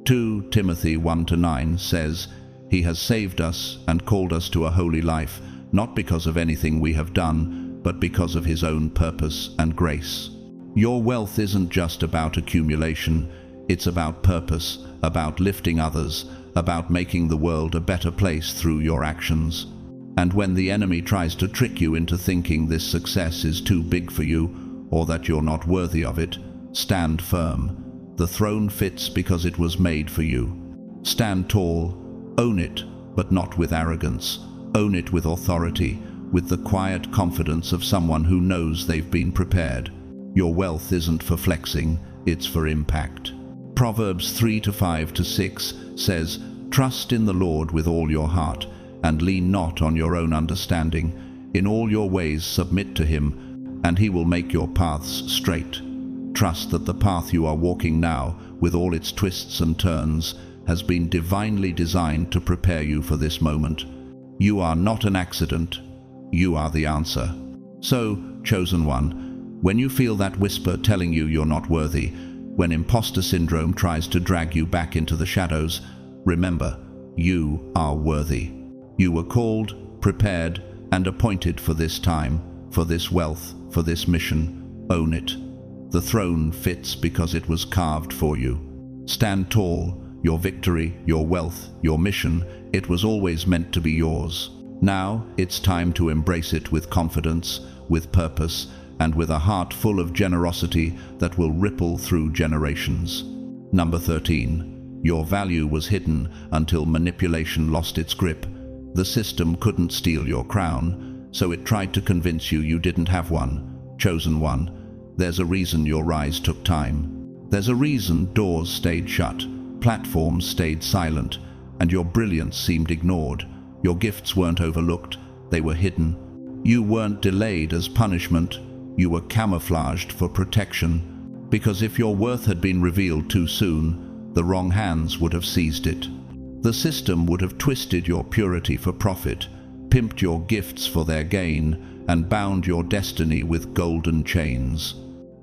2 Timothy 1-9 says, "He has saved us and called us to a holy life, not because of anything we have done, but because of His own purpose and grace." Your wealth isn't just about accumulation, it's about purpose, about lifting others, about making the world a better place through your actions. And when the enemy tries to trick you into thinking this success is too big for you, or that you're not worthy of it, stand firm. The throne fits because it was made for you. Stand tall, own it, but not with arrogance. Own it with authority, with the quiet confidence of someone who knows they've been prepared. Your wealth isn't for flexing, it's for impact. Proverbs 3:5-6 says, "Trust in the Lord with all your heart, and lean not on your own understanding. In all your ways submit to him, and he will make your paths straight." Trust that the path you are walking now, with all its twists and turns, has been divinely designed to prepare you for this moment. You are not an accident. You are the answer. So, chosen one, when you feel that whisper telling you you're not worthy, when imposter syndrome tries to drag you back into the shadows, remember, you are worthy. You were called, prepared, and appointed for this time, for this wealth, for this mission. Own it. The throne fits because it was carved for you. Stand tall. Your victory, your wealth, your mission, it was always meant to be yours. Now it's time to embrace it with confidence, with purpose, and with a heart full of generosity that will ripple through generations. Number 13. Your value was hidden until manipulation lost its grip. The system couldn't steal your crown, so it tried to convince you you didn't have one. Chosen one, there's a reason your rise took time. There's a reason doors stayed shut, platforms stayed silent, and your brilliance seemed ignored. Your gifts weren't overlooked, they were hidden. You weren't delayed as punishment, you were camouflaged for protection. Because if your worth had been revealed too soon, the wrong hands would have seized it. The system would have twisted your purity for profit, pimped your gifts for their gain, and bound your destiny with golden chains.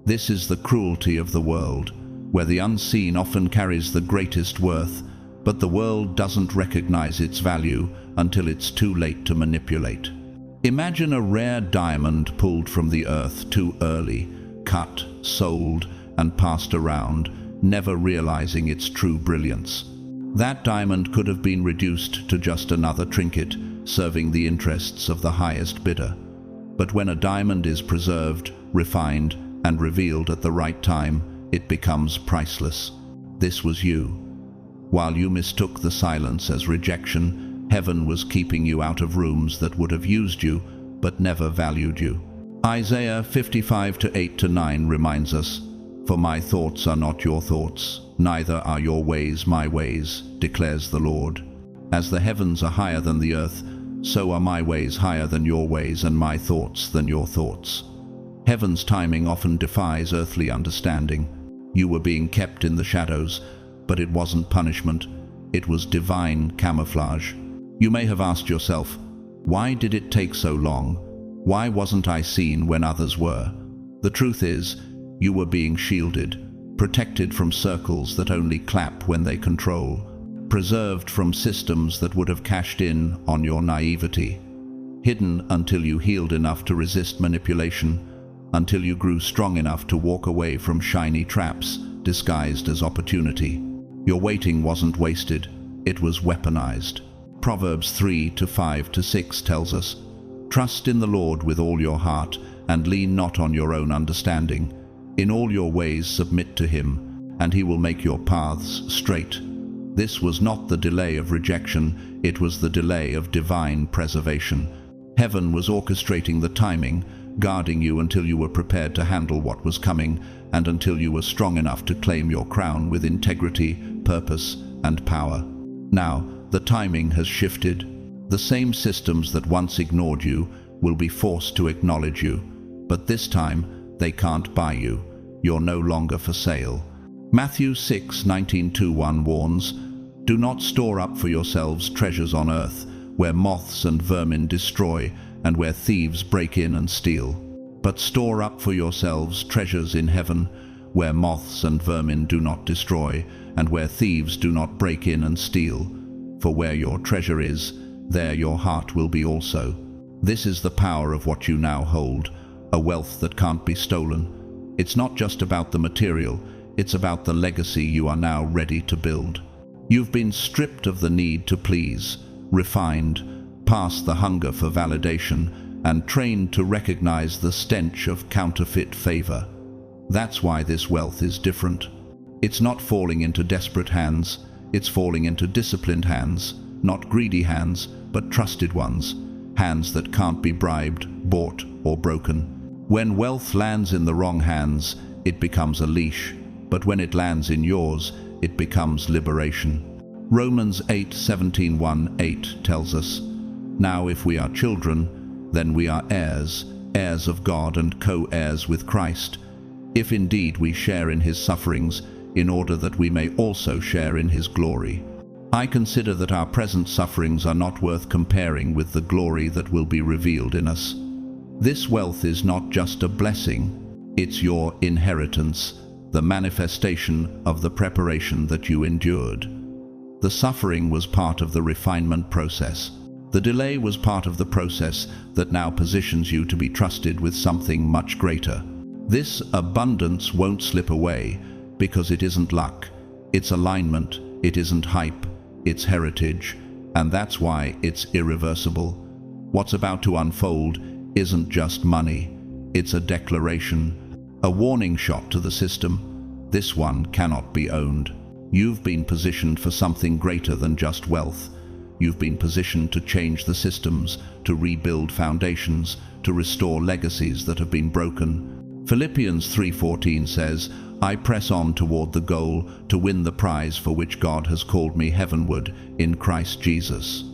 This is the cruelty of the world, where the unseen often carries the greatest worth, but the world doesn't recognize its value until it's too late to manipulate. Imagine a rare diamond pulled from the earth too early, cut, sold, and passed around, never realizing its true brilliance. That diamond could have been reduced to just another trinket, serving the interests of the highest bidder. But when a diamond is preserved, refined, and revealed at the right time, it becomes priceless. This was you. While you mistook the silence as rejection, heaven was keeping you out of rooms that would have used you, but never valued you. Isaiah 55:8-9 reminds us, "For my thoughts are not your thoughts, neither are your ways my ways, declares the Lord. As the heavens are higher than the earth, so are my ways higher than your ways, and my thoughts than your thoughts." Heaven's timing often defies earthly understanding. You were being kept in the shadows, but it wasn't punishment. It was divine camouflage. You may have asked yourself, why did it take so long? Why wasn't I seen when others were? The truth is, you were being shielded, protected from circles that only clap when they control, preserved from systems that would have cashed in on your naivety, hidden until you healed enough to resist manipulation, until you grew strong enough to walk away from shiny traps disguised as opportunity. Your waiting wasn't wasted, it was weaponized. Proverbs 3:5-6 tells us, "Trust in the Lord with all your heart, and lean not on your own understanding. In all your ways submit to him, and he will make your paths straight." This was not the delay of rejection, it was the delay of divine preservation. Heaven was orchestrating the timing, guarding you until you were prepared to handle what was coming, and until you were strong enough to claim your crown with integrity, purpose, and power. Now, the timing has shifted. The same systems that once ignored you will be forced to acknowledge you, but this time they can't buy you. You're no longer for sale. Matthew 6:19-1 warns, "Do not store up for yourselves treasures on earth, where moths and vermin destroy, and where thieves break in and steal. But store up for yourselves treasures in heaven, where moths and vermin do not destroy, and where thieves do not break in and steal. For where your treasure is, there your heart will be also." This is the power of what you now hold, a wealth that can't be stolen. It's not just about the material, it's about the legacy you are now ready to build. You've been stripped of the need to please, refined, past the hunger for validation, and trained to recognize the stench of counterfeit favor. That's why this wealth is different. It's not falling into desperate hands, it's falling into disciplined hands, not greedy hands, but trusted ones, hands that can't be bribed, bought, or broken. When wealth lands in the wrong hands, it becomes a leash, but when it lands in yours, it becomes liberation. Romans 8:17-1-8 tells us, "Now if we are children, then we are heirs, heirs of God and co-heirs with Christ, if indeed we share in his sufferings, in order that we may also share in his glory." I consider that our present sufferings are not worth comparing with the glory that will be revealed in us. This wealth is not just a blessing, it's your inheritance, the manifestation of the preparation that you endured. The suffering was part of the refinement process. The delay was part of the process that now positions you to be trusted with something much greater. This abundance won't slip away because it isn't luck, it's alignment, it isn't hype, it's heritage, and that's why it's irreversible. What's about to unfold isn't just money, it's a declaration, a warning shot to the system. This one cannot be owned. You've been positioned for something greater than just wealth. You've been positioned to change the systems, to rebuild foundations, to restore legacies that have been broken. Philippians 3:14 says, "I press on toward the goal to win the prize for which God has called me heavenward in Christ Jesus."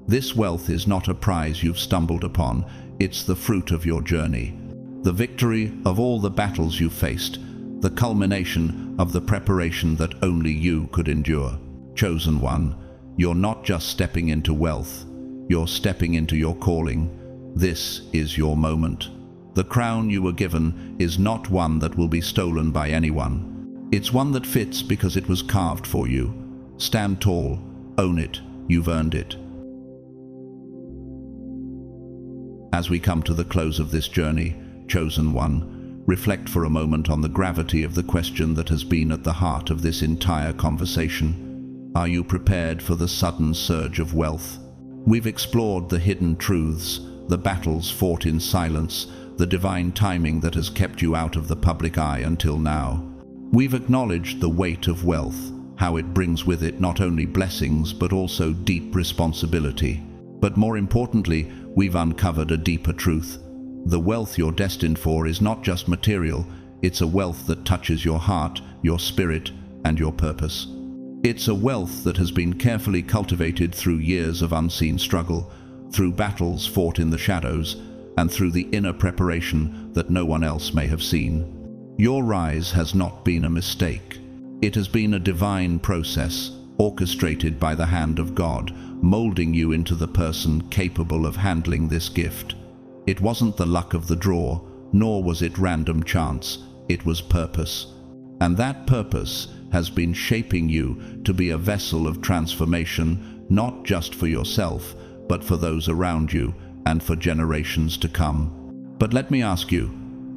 This wealth is not a prize you've stumbled upon, it's the fruit of your journey. The victory of all the battles you faced, the culmination of the preparation that only you could endure. Chosen one, you're not just stepping into wealth, you're stepping into your calling. This is your moment. The crown you were given is not one that will be stolen by anyone. It's one that fits because it was carved for you. Stand tall, own it, you've earned it. As we come to the close of this journey, chosen one, reflect for a moment on the gravity of the question that has been at the heart of this entire conversation. Are you prepared for the sudden surge of wealth? We've explored the hidden truths, the battles fought in silence, the divine timing that has kept you out of the public eye until now. We've acknowledged the weight of wealth, how it brings with it not only blessings but also deep responsibility. But more importantly, we've uncovered a deeper truth. The wealth you're destined for is not just material, it's a wealth that touches your heart, your spirit, and your purpose. It's a wealth that has been carefully cultivated through years of unseen struggle, through battles fought in the shadows, and through the inner preparation that no one else may have seen. Your rise has not been a mistake. It has been a divine process, orchestrated by the hand of God, molding you into the person capable of handling this gift. It wasn't the luck of the draw, nor was it random chance, it was purpose. And that purpose has been shaping you to be a vessel of transformation, not just for yourself, but for those around you, and for generations to come. But let me ask you,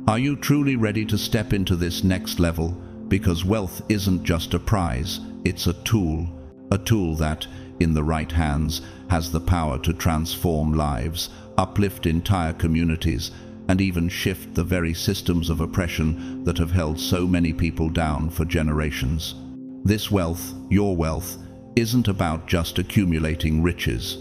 are you truly ready to step into this next level? Because wealth isn't just a prize, it's a tool that, in the right hands, has the power to transform lives, uplift entire communities, and even shift the very systems of oppression that have held so many people down for generations. This wealth, your wealth, isn't about just accumulating riches.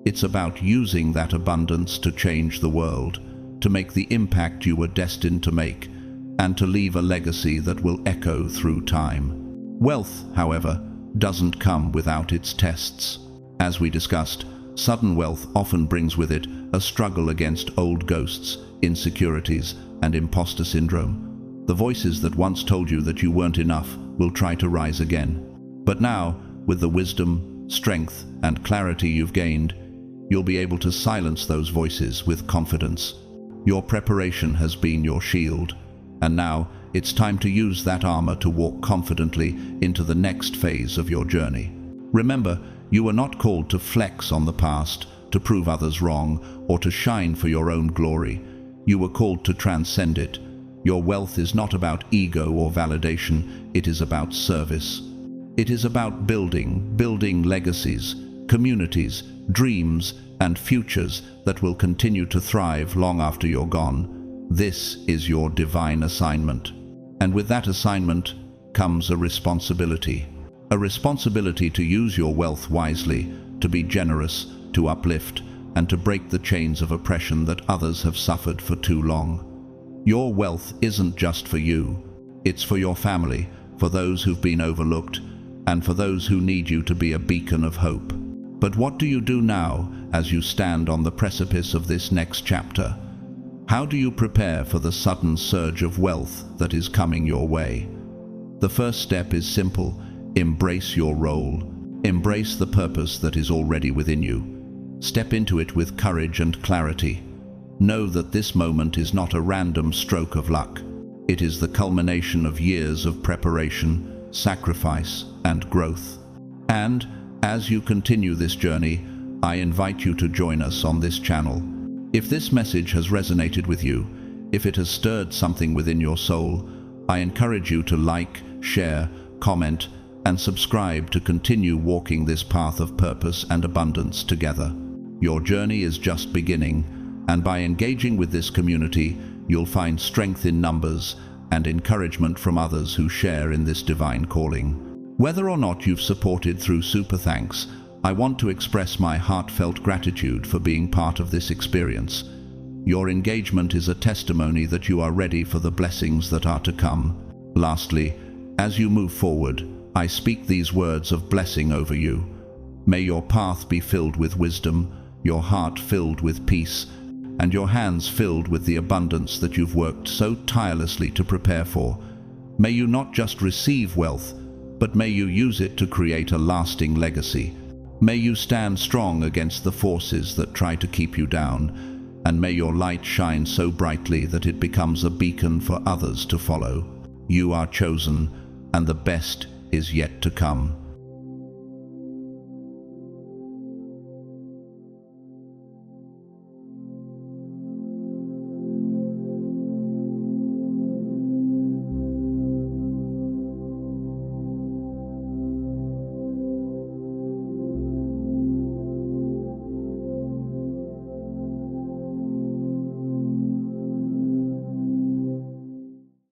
It's about using that abundance to change the world, to make the impact you were destined to make, and to leave a legacy that will echo through time. Wealth, however, doesn't come without its tests. As we discussed, sudden wealth often brings with it a struggle against old ghosts, insecurities, and imposter syndrome. The voices that once told you that you weren't enough will try to rise again. But now, with the wisdom, strength, and clarity you've gained, you'll be able to silence those voices with confidence. Your preparation has been your shield, and now it's time to use that armor to walk confidently into the next phase of your journey. Remember, you were not called to flex on the past, to prove others wrong, or to shine for your own glory. You were called to transcend it. Your wealth is not about ego or validation, it is about service. It is about building legacies, communities, dreams, and futures that will continue to thrive long after you're gone. This is your divine assignment. And with that assignment comes a responsibility. A responsibility to use your wealth wisely, to be generous, to uplift, and to break the chains of oppression that others have suffered for too long. Your wealth isn't just for you. It's for your family, for those who've been overlooked, and for those who need you to be a beacon of hope. But what do you do now as you stand on the precipice of this next chapter? How do you prepare for the sudden surge of wealth that is coming your way? The first step is simple. Embrace your role. Embrace the purpose that is already within you. Step into it with courage and clarity. Know that this moment is not a random stroke of luck. It is the culmination of years of preparation, sacrifice, and growth. And as you continue this journey, I invite you to join us on this channel. If this message has resonated with you, if it has stirred something within your soul, I encourage you to like, share, comment, and subscribe to continue walking this path of purpose and abundance together. Your journey is just beginning, and by engaging with this community, you'll find strength in numbers and encouragement from others who share in this divine calling. Whether or not you've supported through Super Thanks, I want to express my heartfelt gratitude for being part of this experience. Your engagement is a testimony that you are ready for the blessings that are to come. Lastly, as you move forward, I speak these words of blessing over you. May your path be filled with wisdom, your heart filled with peace, and your hands filled with the abundance that you've worked so tirelessly to prepare for. May you not just receive wealth, but may you use it to create a lasting legacy. May you stand strong against the forces that try to keep you down, and may your light shine so brightly that it becomes a beacon for others to follow. You are chosen, and the best is yet to come.